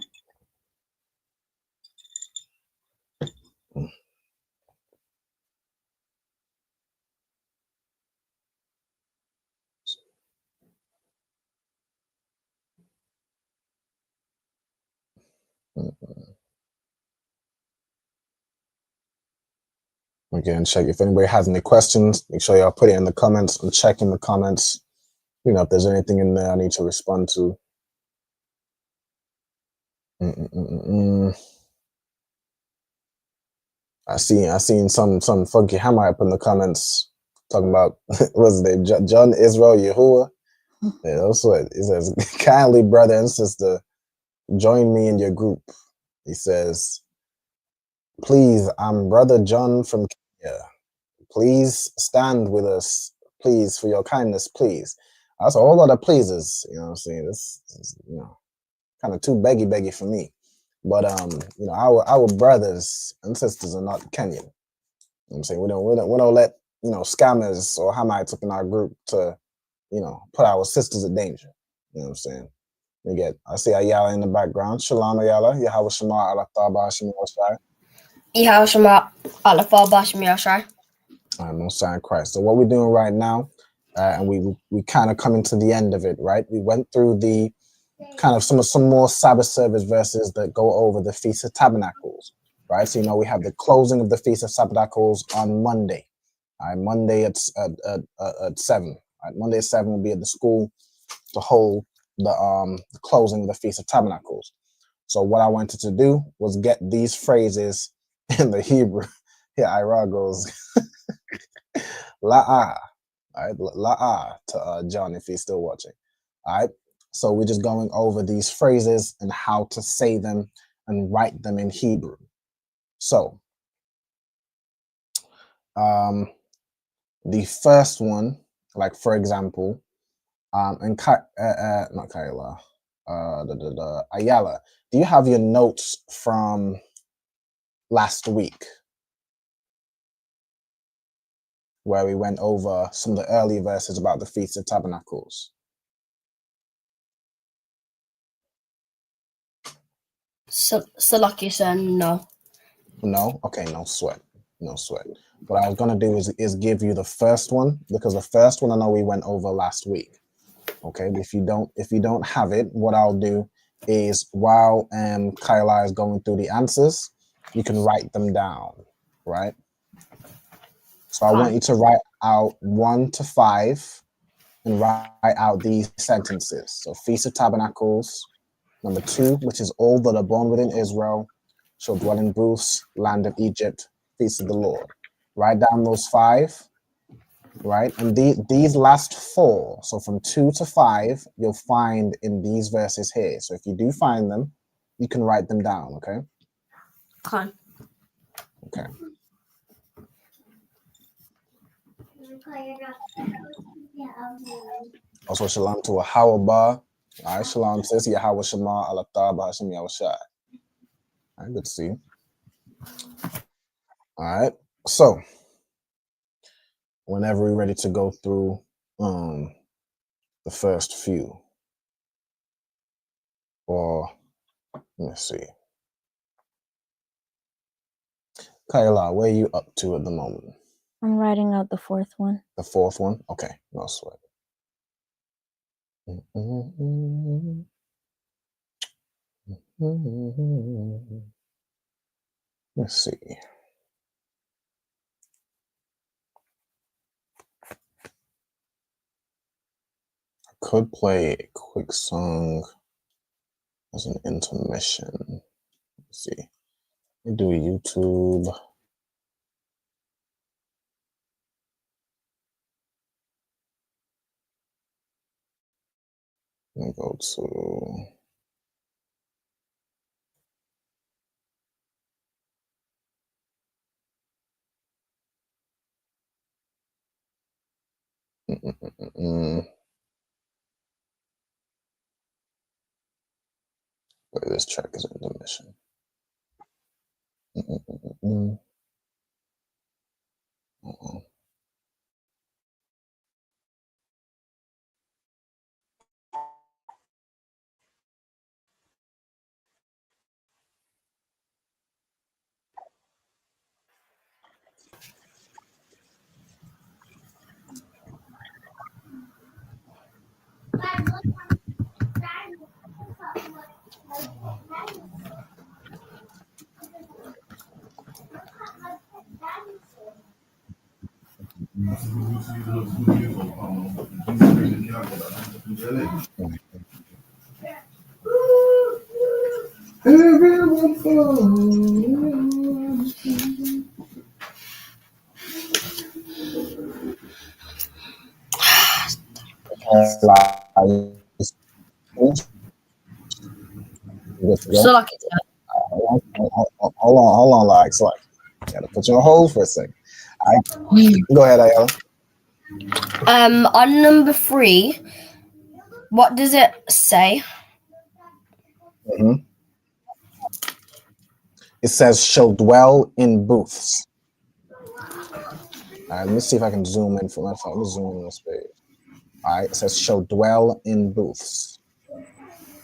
Again, check if anybody has any questions, make sure y'all put it in the comments and check in the comments. If there's anything in there I need to respond to. I seen some funky hammer up in the comments talking about what's his name, John Israel Yahuwah. Yeah, that's what it says. Kindly brother and sister, join me in your group. He says, please, I'm Brother John from Kenya. Please stand with us, please, for your kindness, please. That's a whole lot of pleases, you know what I'm saying? This is, you know, kind of too beggy for me. But you know, our brothers and sisters are not Kenyan. You know what I'm saying? We don't let, you know, scammers or Hamites up in our group to, you know, put our sisters in danger. You know what I'm saying? I see Ayala in the background. Shalom Ayala. Yahweh Shema Allah Taba Shema Oshai. Yahweh Shema Allah Taba Shema Oshai. Most High in Christ. So what we're doing right now, and we kind of coming to the end of it, right? We went through the kind of some more Sabbath service verses that go over the Feast of Tabernacles, right? So, you know, we have the closing of the Feast of Tabernacles on Monday. All right, Monday at 7. All right, Monday at 7 will be at the school to hold the closing of the Feast of Tabernacles. So what I wanted to do was get these phrases in the Hebrew. Yeah, Ira goes la'ah. All right, la'ah to John if he's still watching. All right. So we're just going over these phrases and how to say them and write them in Hebrew. So the first one, like for example, and not Kayla, Ayala, do you have your notes from last week where we went over some of the early verses about the Feast of Tabernacles? So like you said, no. No? Okay, no sweat. No sweat. What I was gonna do is give you the first one, because the first one I know we went over last week. Okay, but if you don't have it, what I'll do is while Kyla is going through the answers, you can write them down, right? So I want you to write out 1 to 5 and write out these sentences. So Feast of Tabernacles, number 2, which is all that are born within Israel shall dwell in booths, land of Egypt, feast of the Lord. Write down those 5, right? And these last 4, so from 2 to 5, you'll find in these verses here. So if you do find them, you can write them down, okay? Okay. Also, shalom to a Hawaba. All right, shalom sis. Yahweh Shema Allah Taba Hashem Yahushai. All right, good to see you. All right, so whenever we're ready to go through the first few, or let me see, Kayla, where are you up to at the moment? I'm writing out the 4th one. The 4th one? Okay, no sweat. Let's see. I could play a quick song as an intermission. Let's see. Let me do YouTube. Let me go to Wait, this track is intermission. Good to go? So like it's Hold on, like, gotta put you on hold for a second. All right. Go ahead, Ayala. on number 3, what does it say? Mm-hmm. It says shall dwell in booths. All right, let me see if I can zoom in for my phone. Let me zoom in this page. All right, it says shall dwell in booths.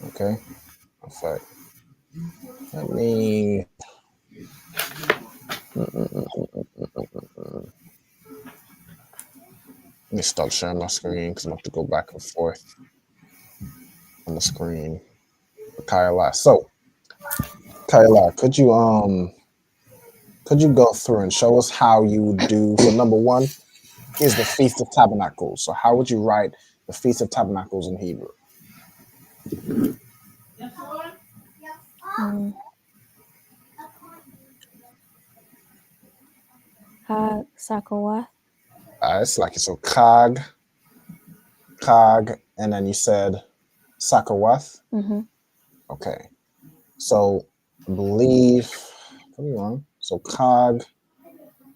Okay, perfect. Let me. Let me stop sharing my screen because I'm going to go back and forth on the screen. Kyla. So, Kyla, could you go through and show us how you would do? So, number 1 is the Feast of Tabernacles. So, how would you write the Feast of Tabernacles in Hebrew? Hag Sakawath. It's like so Kag, and then you said Sakawath. Mm-hmm. Okay, so I believe could be wrong. So Kag,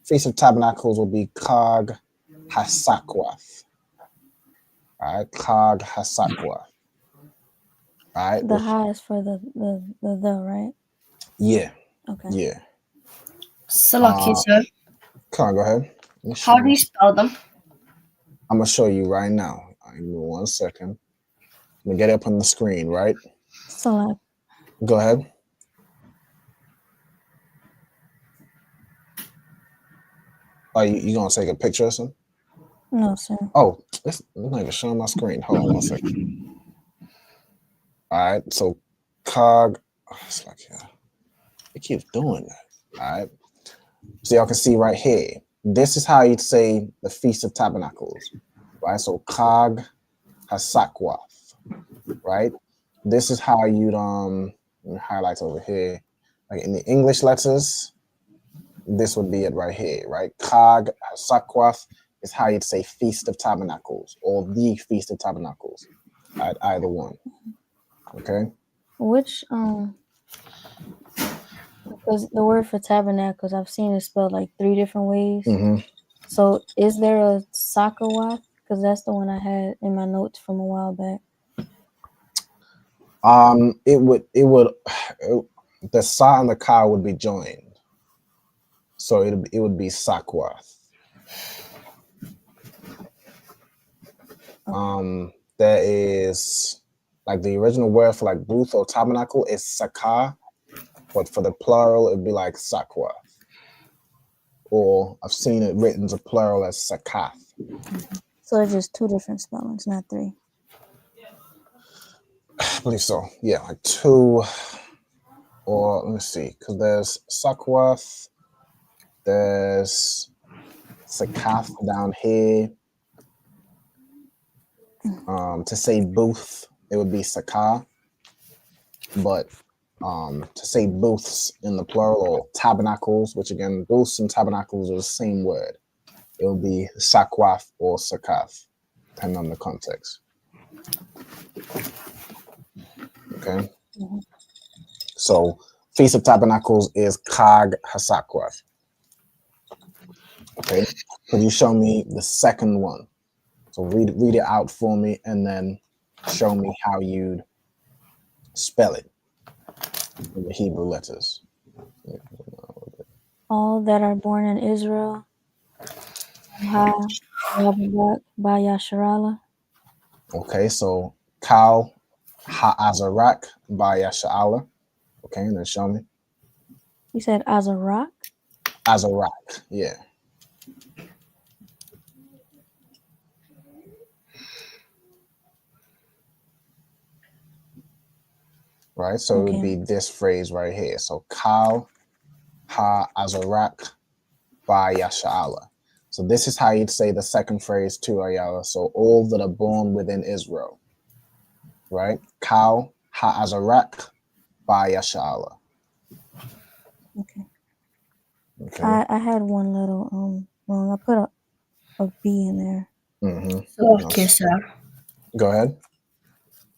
Feast of Tabernacles will be Kag Hasakwath. All right, Kag Hasakwath. All right, The ha is for the right? Yeah. Okay. Yeah. So like it's Come on, go ahead. how do you spell them? I'm gonna show you right now. Give me 1 second. I'm gonna get it up on the screen, right? Salak. Go ahead. Oh, you gonna take a picture or something? No, sir. Oh, it's not even showing my screen. Hold on 1 second. All right, so Cog. It's like, yeah, it keeps doing that. All right, so y'all can see right here. This is how you'd say the Feast of Tabernacles, right? So Cog Hasakwath, right? This is how you'd let me highlight over here, like in the English letters. This would be it right here, right? Cog Hasakwath is how you'd say Feast of Tabernacles or the Feast of Tabernacles, right? Either one. Okay. Which because the word for tabernacles I've seen it spelled like 3 different ways. Mm-hmm. So is there a Sakawath? Because that's the one I had in my notes from a while back. The Sa and the Ka would be joined, so it would be Sakwath. There is like the original word for like booth or tabernacle is Sakah, but for the plural it'd be like Sakwath. Or I've seen it written as a plural as Sakath. So it's just 2 different spellings, not 3. I believe so. Yeah, like 2. Or let me see, because there's Sakwath, there's Sakath down here. To say booth, it would be Sakah. But to say booths in the plural or tabernacles, which again, booths and tabernacles are the same word. It will be Sakwath or Sakath, depending on the context. Okay. Mm-hmm. So Feast of Tabernacles is Kag Hasakwath. Okay. Could you show me the second one? So read it out for me and then show me how you'd spell it in the Hebrew letters. All that are born in Israel. Ha by Yasharala. Okay, so Kal Ha'azarak by Yasha'ala. Okay, and then show me. You said Azarak? Azarak, yeah. Right, so it would be this phrase right here. So Kal Ha'azarak by Yasha'ala. So this is how you'd say the second phrase too, Ayala. So all that are born within Israel. Right? Kal Ha'azarak by Yasha'ala. Okay. I had one little wrong. I put a B in there. Mm-hmm. Okay, sir. Go ahead.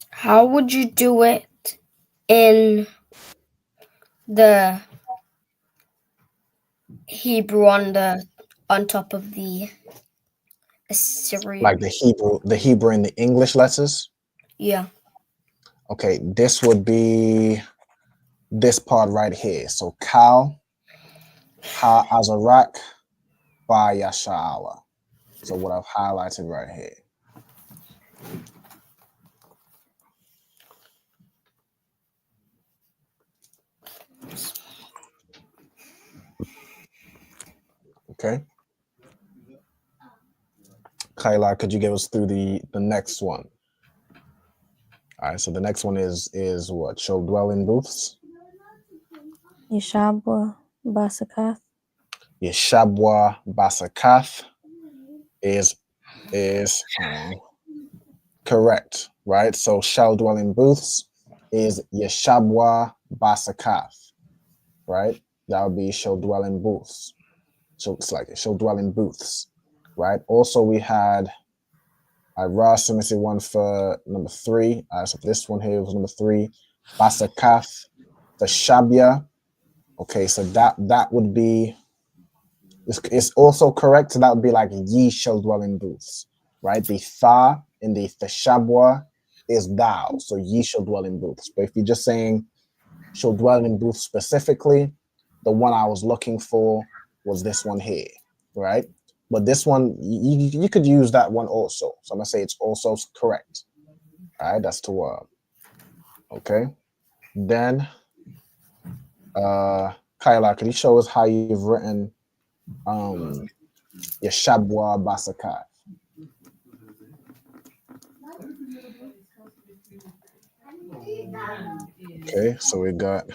How would you do it in the Hebrew on top of the Assyrian. Like the Hebrew and the English letters? Yeah. Okay, this would be this part right here. So Kal, Ha Azarak, Ba Yasha'ala. So what I've highlighted right here. Okay. Kaila, could you give us through the next one? All right, so the next one is what? Shall dwell in booths? Yeshabwa Basakath. Yeshabwa Basakath is correct, right? So shall dwell in booths is Yeshabwa Basakath, right? That would be shall dwell in booths. So it's like shall dwell in booths, right? Also, we had Ross, let me see one for number 3. So this one here was number 3. Basakath, the Shabia. Okay, so that would be, it's also correct. So that would be like ye shall dwell in booths, right? The tha in the Shabwa is thou. So ye shall dwell in booths. But if you're just saying shall dwell in booths specifically, the one I was looking for was this one here, right? But this one, you could use that one also. So I'm going to say it's also correct. All right, that's 2. Okay. Then, Kyla, could you show us how you've written Yeshabwa Basakai? Okay, so we got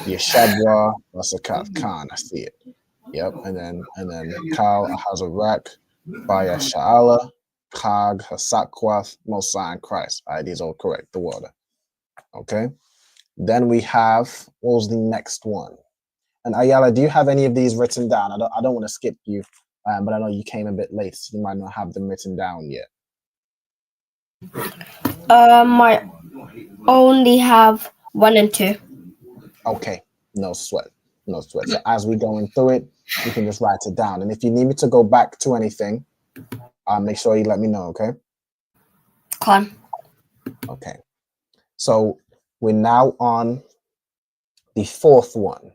Yeshabwa Basakai Khan. I see it. Yep, and then Kal Ahazarak, Baya Sha'ala, Kag Hasakwath, Mosai, and Christ. All right, these are all correct. The water. Okay. Then we have, what was the next one? And Ayala, do you have any of these written down? I don't want to skip you, but I know you came a bit late, so you might not have them written down yet. I only have 1 and 2. Okay, no sweat. So as we're going through it, you can just write it down. And if you need me to go back to anything, make sure you let me know, okay? Con. Okay. So we're now on the 4th one.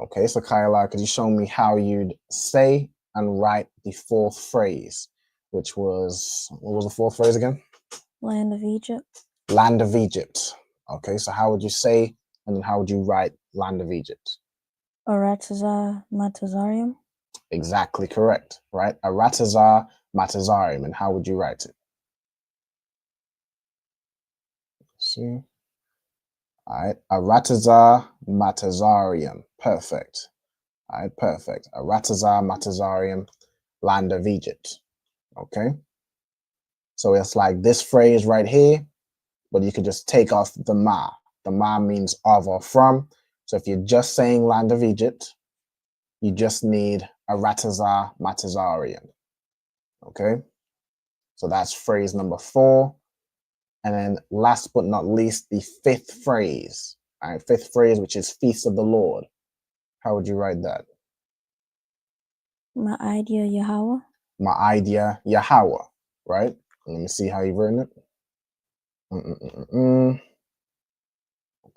Okay, so Kyla, could you show me how you'd say and write the 4th phrase, which was, what was the 4th phrase again? Land of Egypt. Land of Egypt. Okay, so how would you say, and then how would you write land of Egypt? Aratazar Matazarium. Exactly correct, right? Aratazar Matazarium. And how would you write it? Let's see. All right, Aratazar Matazarium. Perfect. All right, perfect. Aratazar Matazarium, land of Egypt. Okay. So it's like this phrase right here, but you could just take off the ma. The ma means of or from. So if you're just saying land of Egypt, you just need Aratazar Matazarium. Okay. So that's phrase number 4. And then last but not least, the 5th phrase. All right, 5th phrase, which is Feast of the Lord. How would you write that? My idea Yahweh. My idea Yahweh, right? Let me see how you've written it.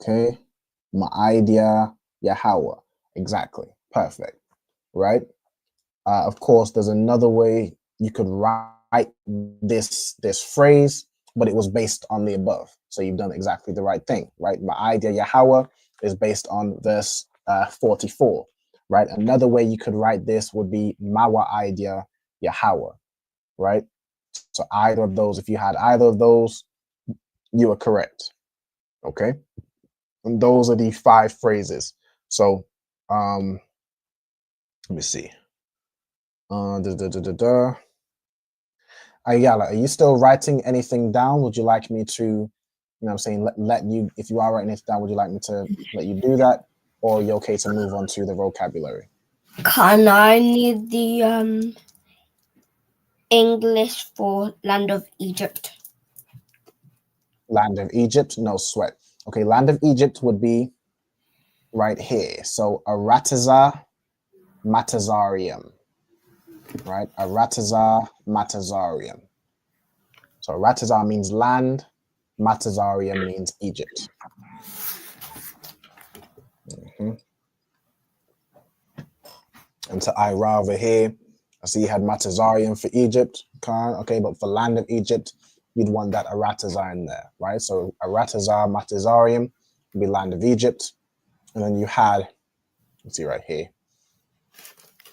Okay. My idea Yahweh. Exactly. Perfect. Right? Of course, there's another way you could write this phrase, but it was based on the above. So you've done exactly the right thing, right? My idea Yahweh is based on verse 44, right? Another way you could write this would be Mawa idea Yahweh, right? So either of those, if you had either of those, you are correct. Okay. And those are the 5 phrases. So let me see. Ayala, are you still writing anything down? Would you like me to, you know what I'm saying, let you, if you are writing it down, would you like me to let you do that? Or are you okay to move on to the vocabulary? Can I need the English for land of Egypt? Land of Egypt, no sweat. Okay, land of Egypt would be right here. So Arataza Matazarium, right? Arataza Matazarium. So Arataza means land, Matazarium means Egypt. And to Ira over here, I see you had Matazarium for Egypt, okay, but for land of Egypt, you'd want that Arataza in there, right? So Arataza Matazarium would be land of Egypt. And then you had, let's see right here,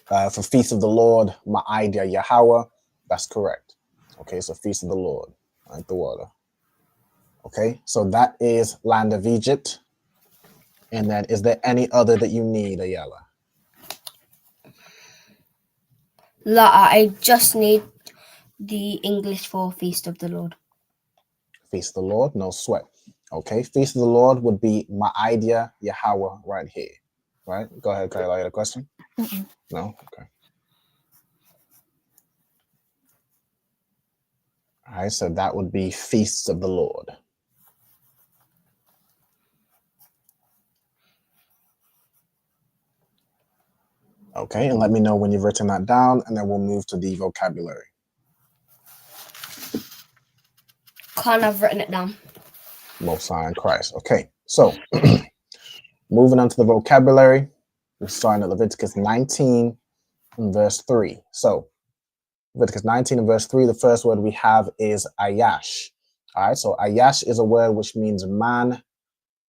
for Feast of the Lord, Ma'idya Yahweh, that's correct. Okay, so Feast of the Lord, right, the water. Okay, so that is land of Egypt. And then is there any other that you need, Ayala? I just need the English for Feast of the Lord. Feast of the Lord, no sweat. Okay, Feast of the Lord would be Ma'idya Yahweh right here. Right? Go ahead, Kayla, you had a question? No? Okay. All right, so that would be Feasts of the Lord. Okay, and let me know when you've written that down, and then we'll move to the vocabulary. Can't have written it down. Most High in Christ. Okay, so moving on to the vocabulary, we're starting at Leviticus 19 and verse 3. So Leviticus 19 and verse 3, the first word we have is Ayash. All right, so Ayash is a word which means man,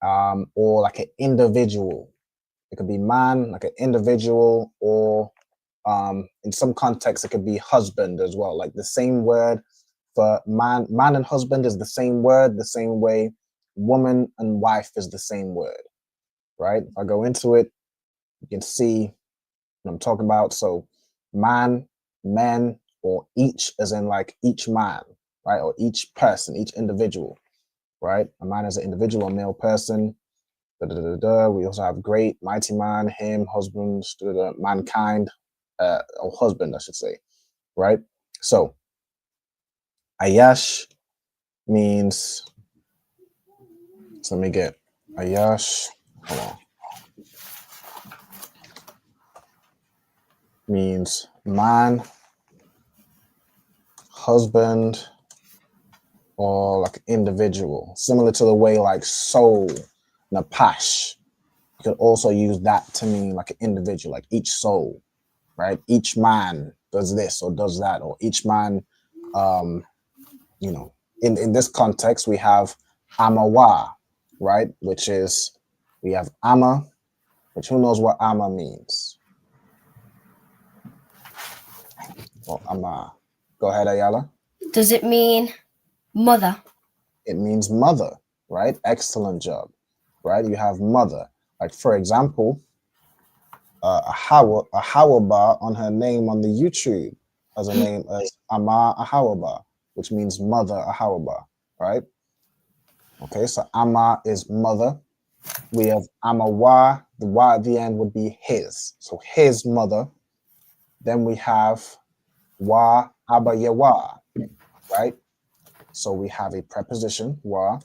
or like an individual. It could be man, like an individual, or in some contexts, it could be husband as well. Like the same word for man and husband is the same word, the same way woman and wife is the same word, right? If I go into it, you can see what I'm talking about. So man, men, or each as in like each man, right? Or each person, each individual, right? A man is an individual, a male person. We also have great, mighty man, him, husband, mankind, or husband, I should say, right? So Ayash means, so let me get Ayash, hold on. Means man, husband, or like individual, similar to the way like soul, napash. You could also use that to mean like an individual, like each soul, right? Each man does this or does that, or each man, you know, in this context, we have Amawa, right? Which is, we have Ama, which who knows what Ama means? Or Ama. Go ahead, Ayala. Does it mean mother? It means mother, right? Excellent job, right? You have mother. Like, for example, Ahawaba on her name on the YouTube has a name as Ama Ahawaba, which means mother Ahawaba, right? Okay, so Ama is mother. We have Amawa, the wa at the end would be his, so his mother. Then we have wa abayewa, right? So we have a preposition, wa,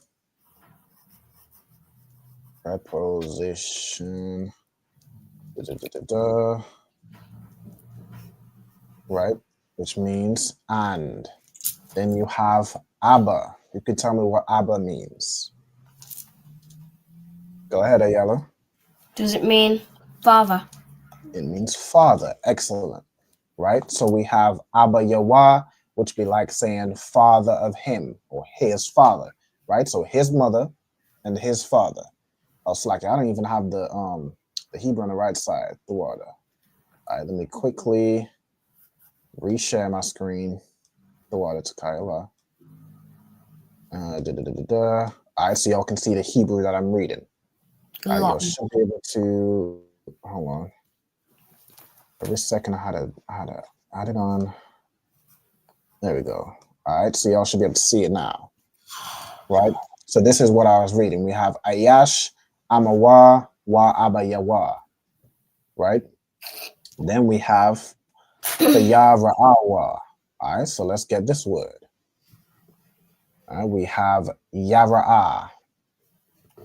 preposition, right? Which means and. Then you have Abba. You can tell me what Abba means. Go ahead, Ayala. Does it mean father? It means father. Excellent. Right? So we have Abba Yawa, which be like saying father of him or his father, right? So his mother and his father. Oh, slack. I don't even have the Hebrew on the right side, the water. All right, let me quickly reshare my screen. The water to Kyla. All right, so y'all can see the Hebrew that I'm reading. All right, y'all should be able to, hold on. Every second I had to add it on. There we go. All right, so y'all should be able to see it now. Right? So this is what I was reading. We have Ayash, Amawa, Wa Abayawa. Right? Then we have Tayavra Awa. All right, so let's get this word. We have Yara'a.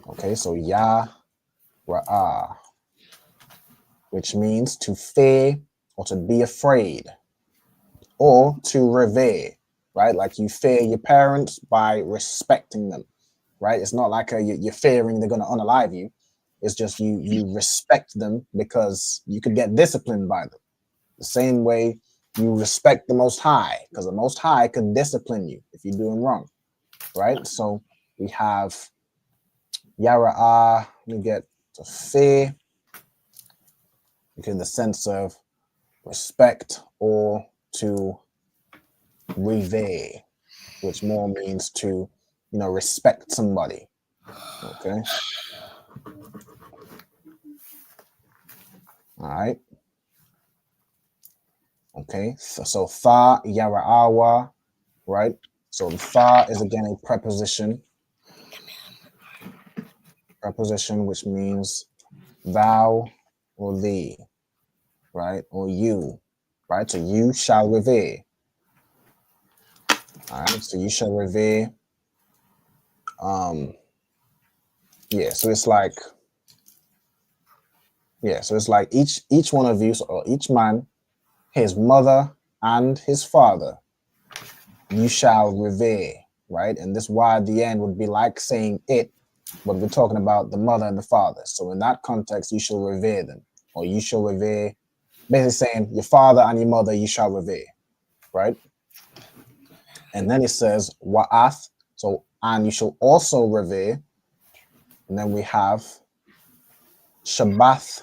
Okay, so Ya Ra'ah, which means to fear or to be afraid, or to revere, right? Like you fear your parents by respecting them, right? It's not like you're fearing they're going to unalive you. It's just you respect them because you could get disciplined by them. The same way you respect the Most High, because the Most High could discipline you if you're doing wrong, right? So we have Yara'ah, we get to fear, in the sense of respect or to revere, which more means to, respect somebody. Okay. All right. Okay. So Tha Yara'awa, right? So the Tha is again a preposition, which means thou or thee, right? Or you, right? So you shall revere. All right. So you shall revere. So it's like, each one of you, or each man, his mother and his father, you shall revere, right? And this why at the end would be like saying it, but we're talking about the mother and the father. So in that context, you shall revere them, or you shall revere, basically saying your father and your mother, you shall revere, right? And then it says wa'ath, so and you shall also revere. And then we have Shabbathaya,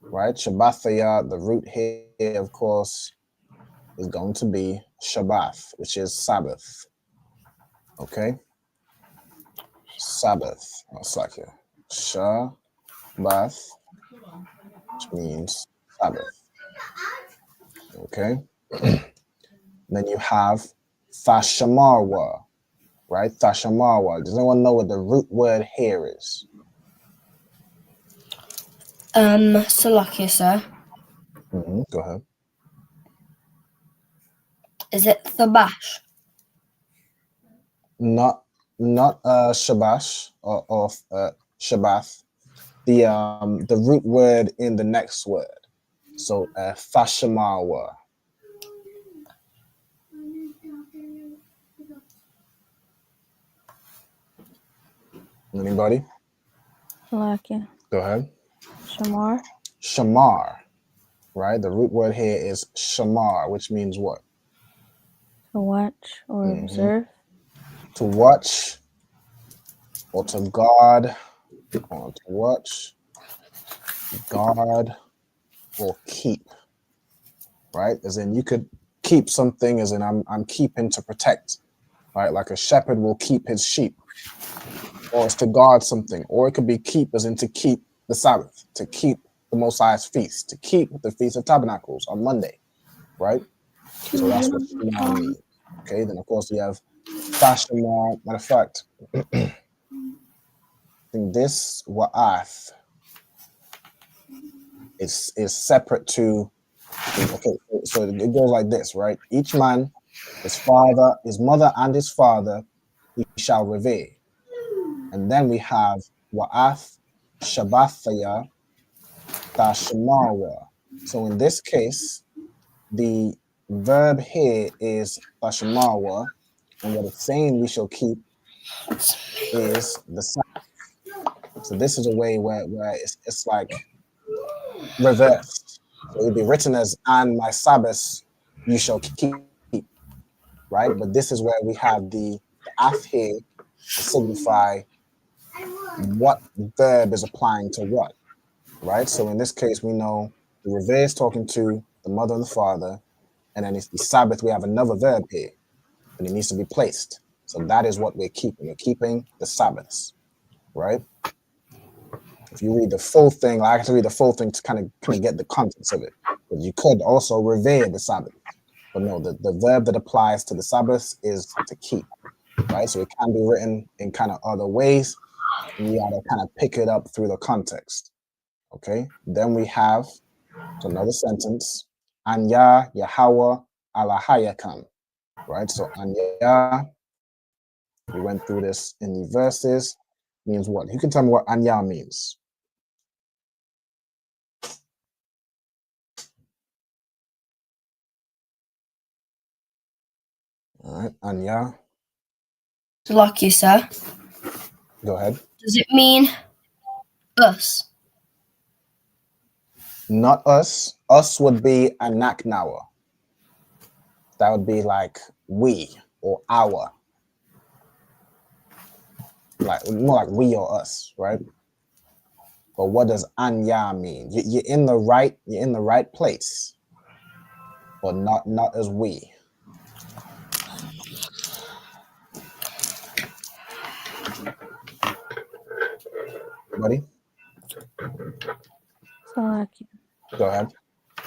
right? Shabbathaya, the root here, of course, is going to be Shabbath, which is Sabbath. Okay? Sabbath. It's like a Shabbath, which means Sabbath. Okay? Then you have Thashamarwa, right? Thashamarwa. Does anyone know what the root word here is? Salakia, sir. Go ahead. Is it Thabash? Not Shabash or Shabbath. The root word in the next word. So Thashamarwa. Anybody? Salakia. Go ahead. Shamar. Shamar, right? The root word here is shamar, which means what? To watch or observe. To watch or to guard, or to watch, guard, or keep, right? As in you could keep something, as in I'm keeping to protect, right? Like a shepherd will keep his sheep, or it's to guard something, or it could be keep as in to keep the Sabbath, to keep the Most High's feast, to keep the Feast of Tabernacles on Monday, right? So that's what Shamar means. Okay, then of course we have Thashamar. Matter of fact, I think this Wa'ath is separate to, okay, so it goes like this, right? Each man, his mother and his father, he shall revere. And then we have Wa'ath, Shabbathaya, Tashamarwa. So in this case, the verb here is Tashamarwa, and what it's saying we shall keep is the Sabbath. So this is a way where it's like reversed. So it'd be written as, and my Sabbath you shall keep, right? But this is where we have the af here to signify what verb is applying to what, right? So in this case, we know the revere is talking to the mother and the father, and then it's the Sabbath, we have another verb here, and it needs to be placed. So that is what we're keeping. We're keeping the Sabbaths, right? If you read the full thing, I have to read the full thing to kind of get the context of it. But you could also revere the Sabbath. But no, the verb that applies to the Sabbath is to keep, right? So it can be written in kind of other ways, and you gotta kind of pick it up through the context. Okay, then we have another sentence, Anya Yahweh Alahayakam, right? So Anya We went through this in the verses. Means what? Who can tell me what Anya means? All right, Anya. Like you, sir. Go ahead. Does it mean us? Not us. Us would be Anaknawa. That would be like we or our. Like more like we or us, right? But what does Anya mean? You're in the right place, but not as we. Buddy? So like Go ahead.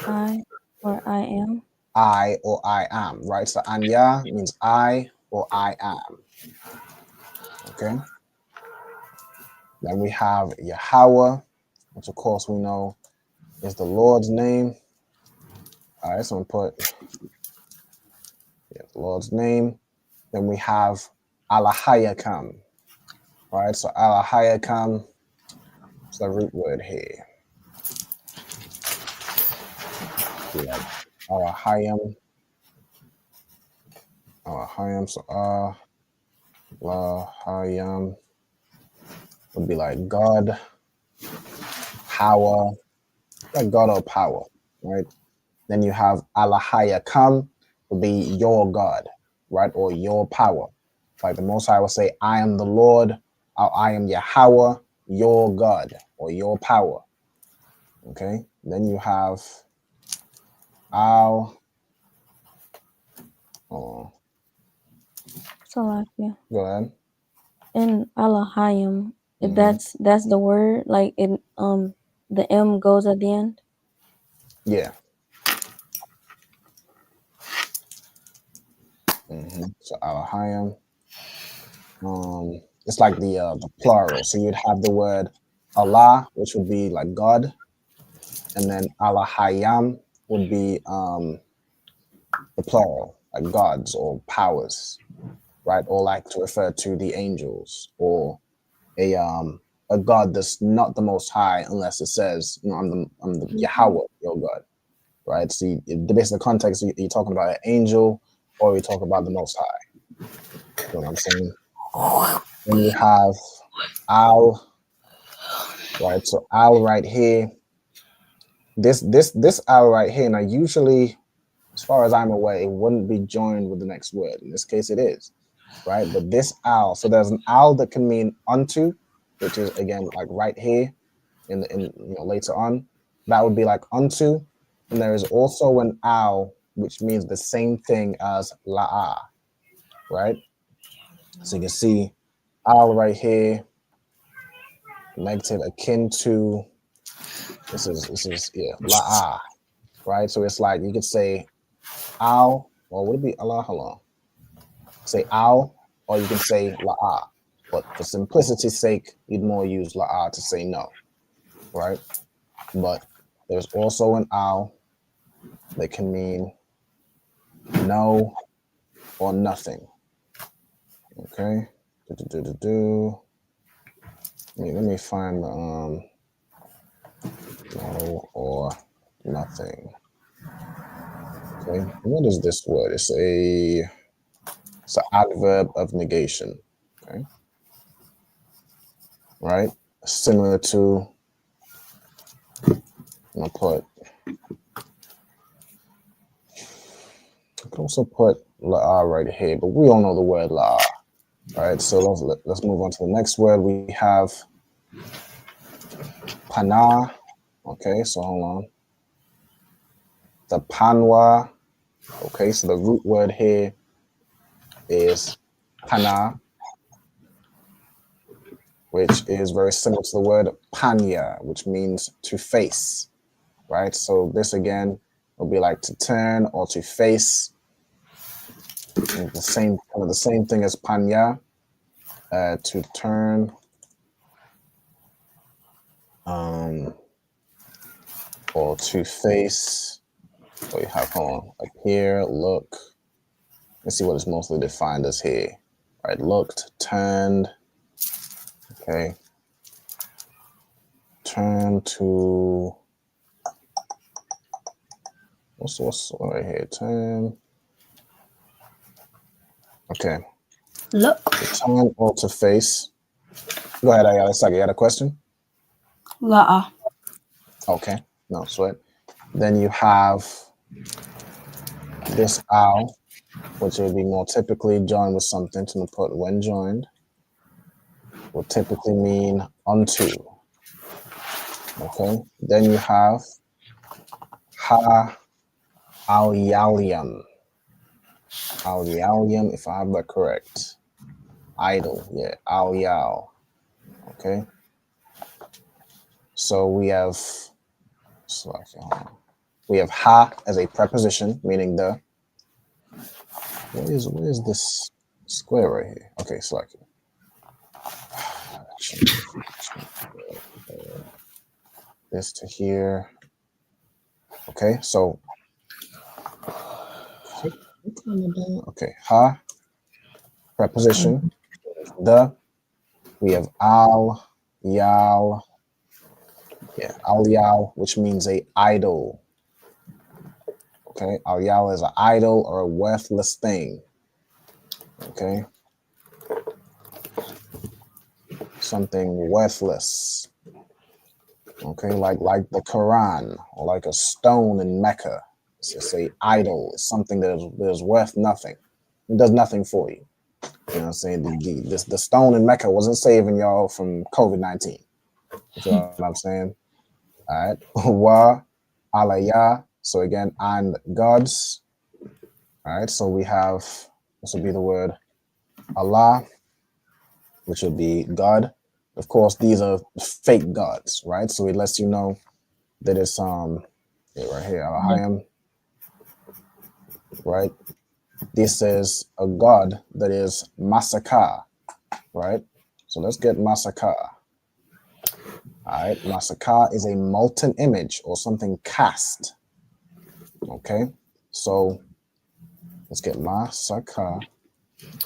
I or I am. I or I am, right? So Anya means I or I am. Okay. Then we have Yahweh, which of course we know is the Lord's name. All right, so I'm gonna put the Lord's name. Then we have Alahayakam. All right, so Alahayakam is the root word here. Like Alahayam. Alahayam, so Alahayam would be like God, power, like God or power, right? Then you have Alahayakam would be your God, right? Or your power. Like the Most High will say, I am the Lord, or I am Yahweh, your God, or your power. Okay. Then you have Al. Oh. So like yeah. Go ahead. In Alahayim, that's the word. Like it the M goes at the end. Yeah. So Alahayim. It's like the plural. So you'd have the word Allah, which would be like God, and then Alahayam would be the plural, like gods or powers, right? Or like to refer to the angels or a God that's not the Most High, unless it says, you know, I'm the Yahweh, your God, right? So the basic context, you're talking about an angel or you're talking about the Most High. You know what I'm saying? Then you have Al, right? So Al right here. This Al right here. Now, usually, as far as I'm aware, it wouldn't be joined with the next word. In this case, it is, right? But this Al, so there's an Al that can mean unto, which is again like right here, in you know later on, that would be like unto, and there is also an Al which means the same thing as la'ah, right? So you can see Al right here, negative akin to. This is yeah la'ah, right? So it's like you could say Al, or would it be Allah? Hold on. Say Al, or you can say la'ah. But for simplicity's sake, you'd more use la'ah to say no, right? But there's also an Al that can mean no or nothing. Okay. Let me find the no or nothing. Okay. What is this word? It's an adverb of negation. Okay. Right? Similar to, I'm gonna put, I could also put la'ah right here, but we all know the word la'ah. All right, so let's move on to the next word. We have panah. Okay, so hold on. The panwa. Okay, so the root word here is panah, which is very similar to the word panya, which means to face. Right, so this again will be like to turn or to face. And the same thing as panya, to turn, or to face. So you have, hold on, up here, look. Let's see what it's mostly defined as here. Right, looked, turned. Okay. Turn to what's right here? Turn. Okay. Look. Turn or to face. Go ahead, Ayala. It's like you had a question? La'a. Okay. No sweat. Then you have this owl, which will be more typically joined with something to put when joined. Will typically mean unto. Okay. Then you have ha alyalium. Alyalium, if I have that correct. Idol, yeah, alyal. Okay. So we have ha as a preposition, meaning the. What is this square right here? Okay, select it. This to here. Okay, so okay, ha preposition, the. We have al, yal, yeah, al yal, which means a idol. Okay, al yal is an idol or a worthless thing. Okay, something worthless. Okay, like the Quran or like a stone in Mecca. It's just a idol. It's something that is worth nothing. It does nothing for you. You know what I'm saying? The stone in Mecca wasn't saving y'all from COVID-19. You know what I'm saying? All right. Wa alaya. So again, and gods. All right. So we have, this will be the word Allah, which would be God. Of course, these are fake gods, right? So it lets you know that it's right here, Al-Hayam, right? This is a god that is Masaka, right? So let's get Masaka. All right, Masaka is a molten image or something cast. Okay, so let's get Masaka.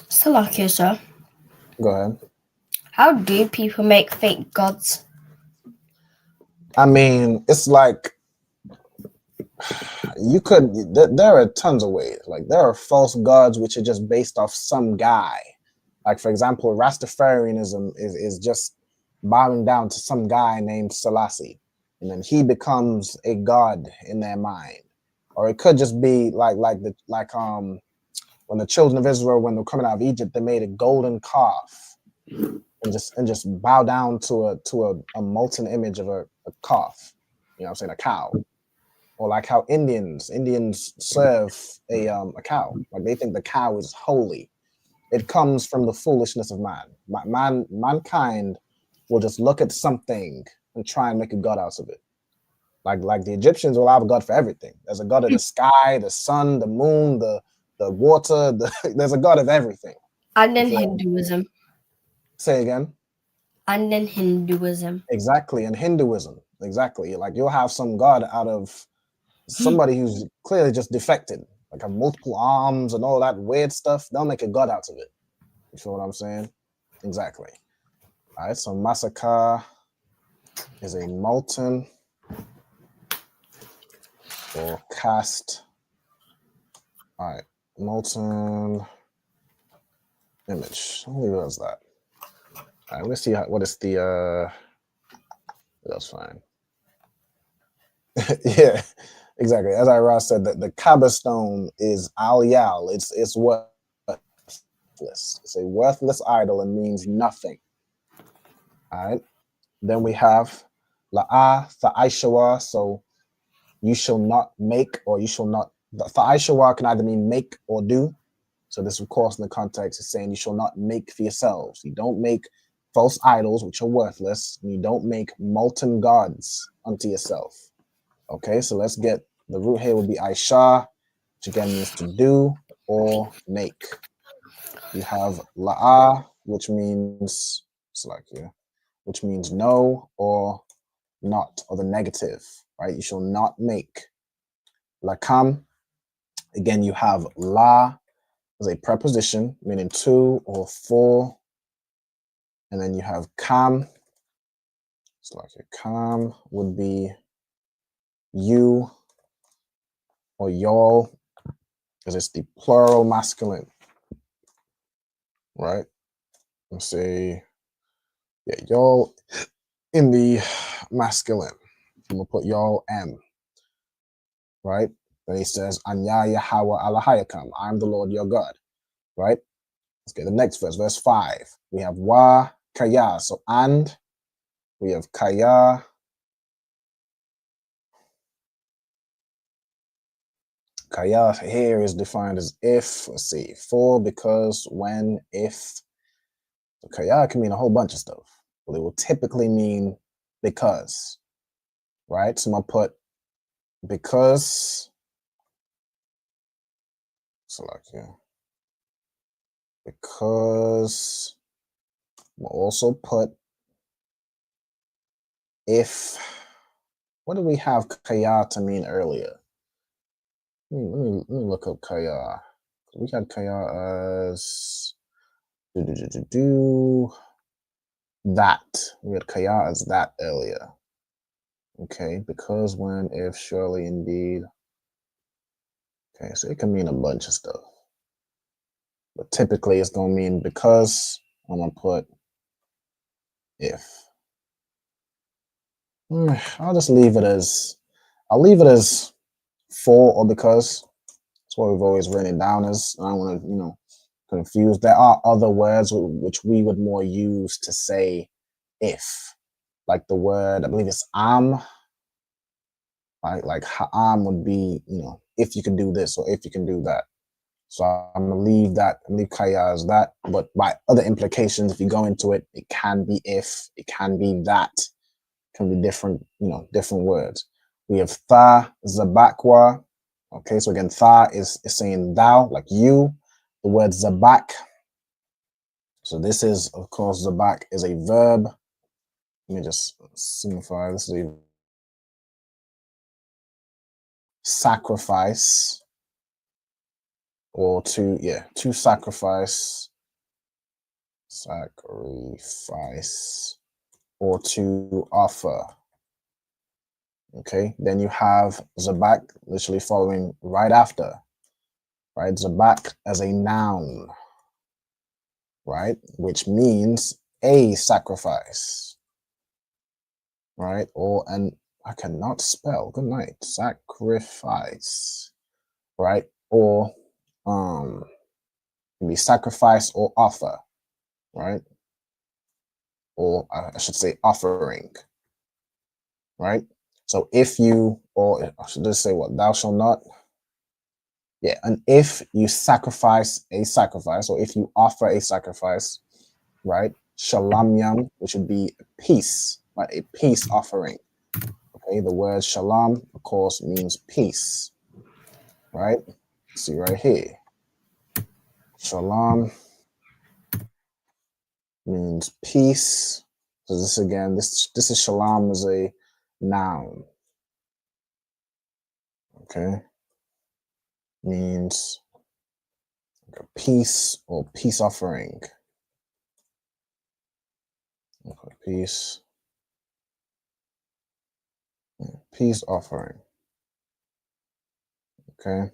Salakia, sir. Go ahead. How do people make fake gods? I mean, it's like you could. There are tons of ways. Like there are false gods which are just based off some guy. Like for example, Rastafarianism is just bowing down to some guy named Selassie, and then he becomes a god in their mind. Or it could just be like when the children of Israel, when they're coming out of Egypt, they made a golden calf and just bow down to a molten image of a calf. You know what I'm saying? A cow. Or like how Indians serve a cow. Like they think the cow is holy. It comes from the foolishness of man. Mankind will just look at something and try and make a god out of it. Like the Egyptians will have a god for everything. There's a god of the sky, the sun, the moon, the water. There's a god of everything. And then Hinduism. Say again. And then Hinduism. Exactly, and Hinduism. Exactly. Like you'll have some god out of somebody who's clearly just defected, like have multiple arms and all that weird stuff. They'll make a god out of it. You feel what I'm saying? Exactly. All right, so Masaka is a molten or cast. All right, molten image. Who does that? All right, let's see what is the. That's fine. Yeah, exactly. As Ross said, the Kaaba stone is al-yal. It's worthless. It's a worthless idol and means nothing. All right. Then we have la'a tha'aishawa. So you shall not make, or you shall not. Tha'aishawa can either mean make or do. So this, of course, in the context is saying you shall not make for yourselves. You don't make false idols which are worthless. And you don't make molten gods unto yourself. Okay, so let's get the root here would be Aisha, which again means to do or make. You have la'a, which means which means no or not, or the negative, right? You shall not make. Lakam, again, you have la, is a preposition meaning two or four. And then you have kam. It's like a kam would be you or y'all, because it's the plural masculine, right? Let's say, yeah, y'all in the masculine. I'm gonna put y'all M, right? Then he says, Anya Yahweh Alahayakam, I'm the Lord your God, right? Let's get the next verse, verse 5. We have wa kaya, so and we have kaya. Kaya here is defined as if, let's see, for, because, when, if. So kaya can mean a whole bunch of stuff. Well, it will typically mean because, right? So I'm gonna put because, so like, yeah, because, we'll also put if. What did we have kaya to mean earlier? Let me look up kaya. We had kaya as that. We had kaya as that earlier. Okay, because, when, if, surely, indeed. Okay, so it can mean a bunch of stuff. But typically it's gonna mean because. I'm gonna put if. I'll just leave it as, I'll leave it as for or because. That's what we've always written it down as. I don't want to, confuse. There are other words which we would more use to say if, like the word, I believe it's am. Right? Like ha'am would be, if you can do this or if you can do that. So I'm gonna leave that, leave kaya as that. But by other implications, if you go into it, it can be if, it can be that, it can be different, different words. We have tha, zabakwa. Okay, so again, tha is saying thou, like you. The word zabak. So this is, of course, zabak is a verb. Let me just simplify. This is a sacrifice, or to sacrifice, or to offer. Okay, then you have zabak literally following right after, right? Zabak as a noun, right? Which means a sacrifice, right? Or I cannot spell, good night, sacrifice, right? Or can be sacrifice or offer, right? Or I should say offering, right? So if you, or I should just say what, thou shalt not. Yeah, and if you sacrifice a sacrifice, or if you offer a sacrifice, right? Shalom yam, which would be peace, right? A peace offering. Okay, the word shalom, of course, means peace, right? See right here. Shalom means peace. So this again, this is shalom as a noun. Okay, means like a peace or peace offering. Okay, peace offering. Okay.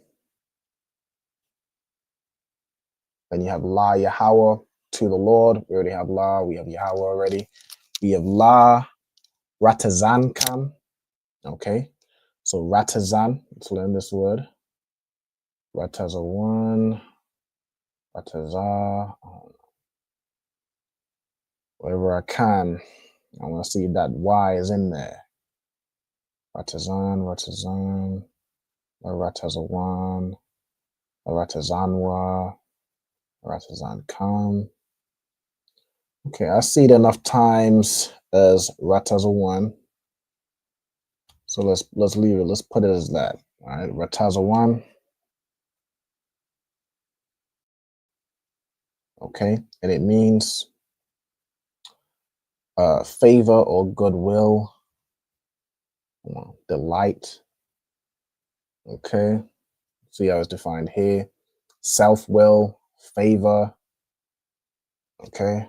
Then you have La Yahweh, to the Lord. We already have La. We have Yahweh already. We have La Ratazan Kam. Okay. So Ratazan, let's learn this word. Ratazawan. Ratazah. Wherever I can. I want to see that Y is in there. Ratazan. Ratazawan. Ratazanwa. Ratazan Kam. Okay, I see it enough times as Ratazawan. So let's leave it. Let's put it as that. All right, Ratazawan. Okay, and it means favor or goodwill, delight. Okay, see how it's defined here. self-will, favor. Okay.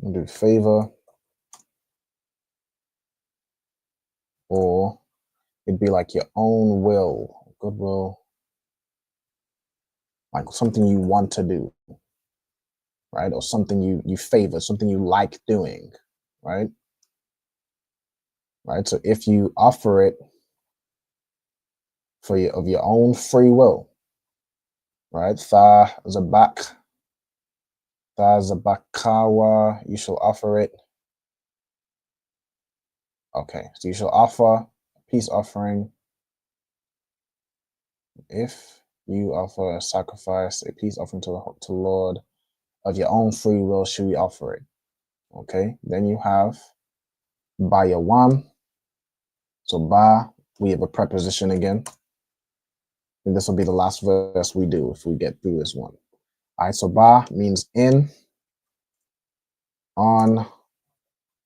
We'll do favor. Or it'd be like your own will, goodwill, like something you want to do, right? Or something you favor, something you like doing, right? Right. So if you offer it for of your own free will, right? Tha zabakawa, you shall offer it. Okay, so you shall offer a peace offering. If you offer a sacrifice, a peace offering to Lord of your own free will, should we offer it? Okay, then you have ba yawam. So ba, we have a preposition again. And this will be the last verse we do if we get through this one. All right, so ba means in, on,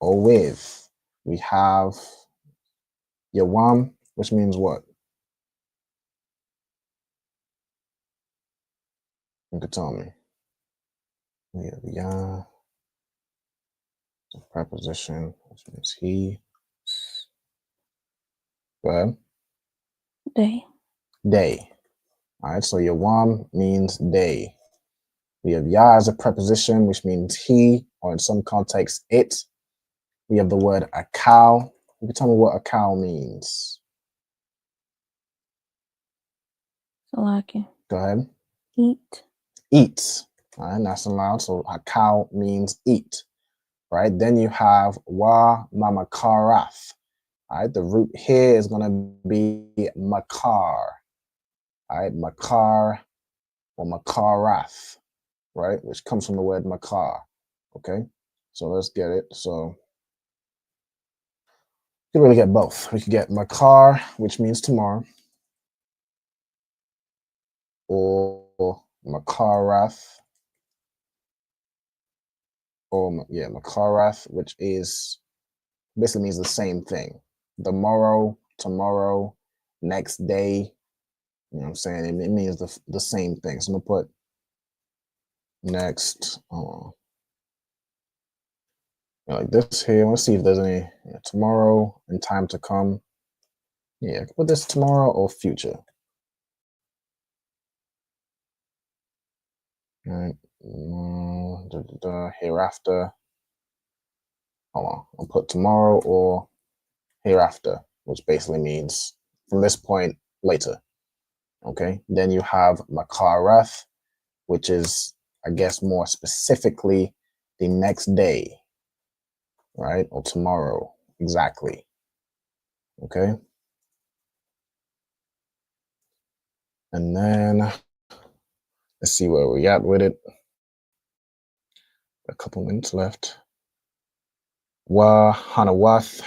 or with. We have yawam, which means what? You could tell me. We have ya, preposition, which means he. Go ahead. Day. Day. All right, so yawam means day. We have ya as a preposition, which means he, or in some contexts, it. We have the word akal. You can tell me what akal means. Salaki. Go ahead. Eat. Eat. All right, nice and loud. So akal means eat. Right? Then you have wa mamakarath. All right, the root here is going to be makar. All right, makar or makarath, right? Which comes from the word makar. Okay, so let's get it. So you can really get both. We could get makar, which means tomorrow, or makarath, or yeah, makarath, which is basically means the same thing. Tomorrow, next day. You know what I'm saying? It means the same thing. So I'm gonna put next, like this here. Let's see if there's any tomorrow and time to come. Yeah, put this tomorrow or future. All right, hereafter. Hold on, I'll put tomorrow or hereafter, which basically means from this point later. Okay, then you have makarath, which is, I guess, more specifically the next day, right? Or tomorrow, exactly. Okay. And then let's see where we at with it. A couple minutes left. Wa hanawath,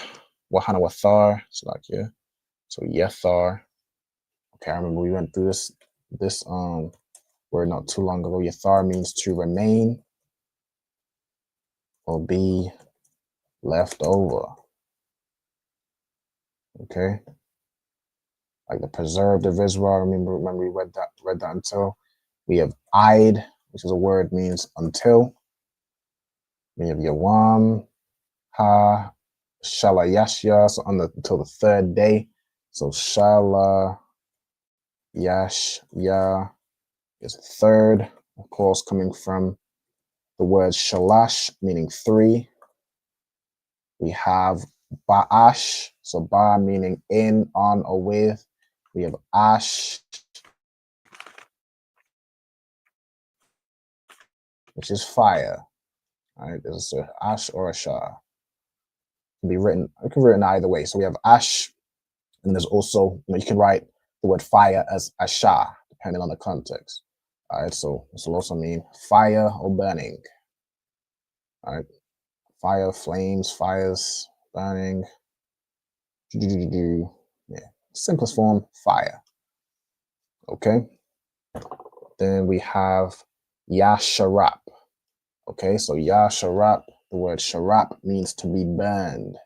wa hanawathar. So like yeah. So yathar. Okay, I remember we went through this word not too long ago. Yathar means to remain or be left over. Okay. Like the preserved of Israel. Remember we read that until. We have Eid, which is a word means until. We have Yawam, Ha, Shalayashya, so until the third day. So Shala, Yash, Ya is third, of course, coming from the word Shalash, meaning three. We have Ba'ash, so Ba meaning in, on, or with. We have Ash, which is fire. All right, there's a Ash or a Shah. It can be written either way. So we have Ash, and there's also, you can write the word fire as Asha, depending on the context. All right, so this will also mean fire or burning. All right, fire, flames, fires, burning. Yeah, simplest form, fire. Okay, then we have Yasharap. Okay, so Yasharap, the word sharap means to be burned.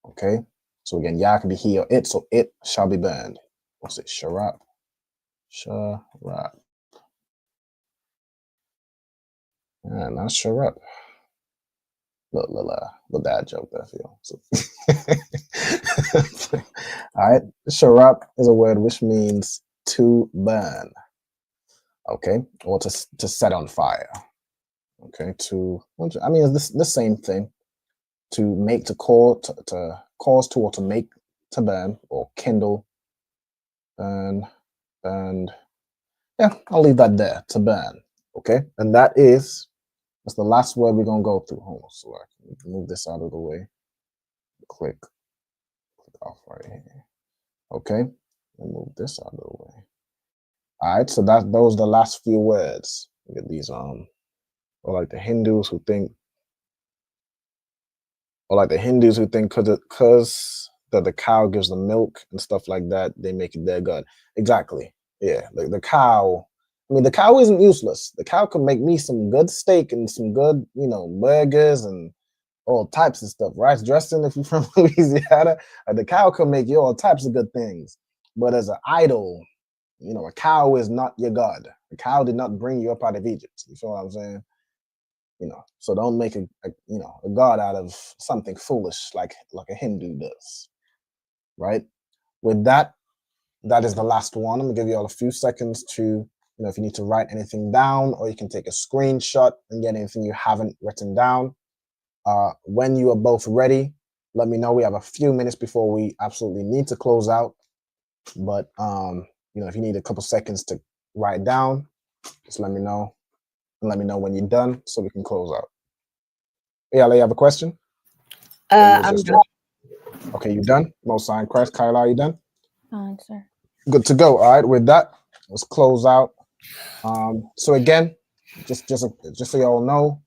Okay, so again, Ya can be he or it, so it shall be burned. What's it? Sharap. Sharap. And that's Sharap. Little dad joke there for you. So. All right. Sharap is a word which means to burn. Okay. Or to set on fire. Okay. I mean, it's the same thing. To make, to cause to, or to make, to burn, or kindle. And yeah, I'll leave that there. To burn. Okay. And that's the last word we're going to go through. Hold on, so I can move this out of the way. Click off right here. Okay, move this out of the way. All right, so those are the last few words. Look at these, or like the Hindus who think, because the cow gives them milk and stuff like that, they make it their god. Exactly. Yeah, like the cow. I mean, the cow isn't useless. The cow can make me some good steak and some good, burgers and all types of stuff. Rice dressing, if you're from Louisiana, the cow can make you all types of good things. But as an idol, a cow is not your god. The cow did not bring you up out of Egypt. You feel what I'm saying? So don't make a god out of something foolish like a Hindu does. Right? With that is the last one. I'm gonna give you all a few seconds to, if you need to write anything down, or you can take a screenshot and get anything you haven't written down. When you are both ready, let me know. We have a few minutes before we absolutely need to close out. But if you need a couple seconds to write down, just let me know. And let me know when you're done so we can close out. Yeah, you have a question? I'm done. Okay, you done? Most sign Christ. Kyla, are you done? Fine, sir. Good to go. All right, with that, let's close out. So again, just so you all know,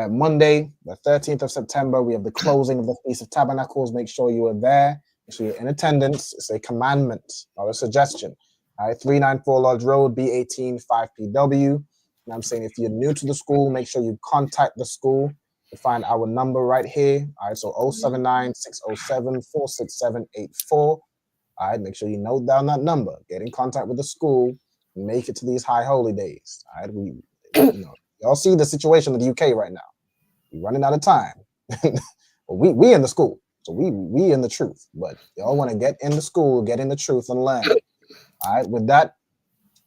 Monday, the 13th of September, we have the closing of the Feast of Tabernacles. Make sure you are there. Make sure you're in attendance. It's a commandment, not a suggestion. All right, 394 Lodge Road, B18 5PW. And I'm saying if you're new to the school, make sure you contact the school. You find our number right here. All right, so 079-607-46784. All right, make sure you note down that number. Get in contact with the school and make it to these high holy days. All right, y'all see the situation in the UK right now. We're running out of time. Well, we in the school, so we in the truth. But y'all want to get in the school, get in the truth, and learn. All right, with that,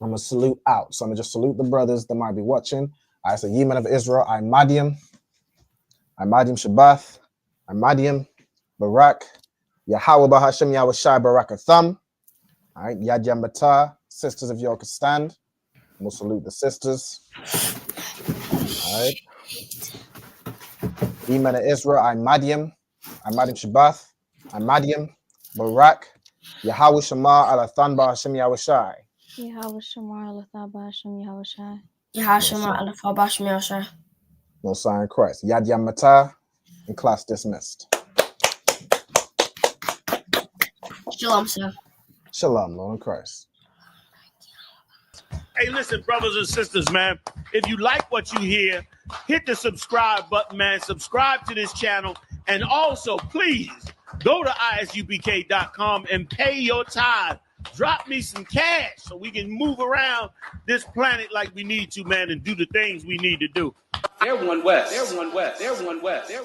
I'm gonna salute out. So I'm gonna just salute the brothers that might be watching. All right, so ye men of Israel, I'm Madiam Shabbath, I'm Madiam Barak, Yahweh Bahashem Yahweh Shai Barakatham. All right, Yad Yam Batah, sisters, if y'all could stand. We'll salute the sisters. All right. Ye men of Israel, I'm Madiam Shabbath, I'm Madiam Barak, Yahweh Shema Alathan Bahashem Yahweh Shai. Yahweh Shema Alathan Bahashem Yahweh Shai. Yahweh Shema Alathan Bahashem Yahweh Shai. No sign Christ. Yad Yam Matah, and class dismissed. Shalom, sir. Shalom, Lord in Christ. Hey, listen, brothers and sisters, man. If you like what you hear, hit the subscribe button, man. Subscribe to this channel. And also, please, go to ISUPK.com and pay your tithe. Drop me some cash so we can move around this planet like we need to, man, and do the things we need to do. They're one West. They're one West. They're one West. They're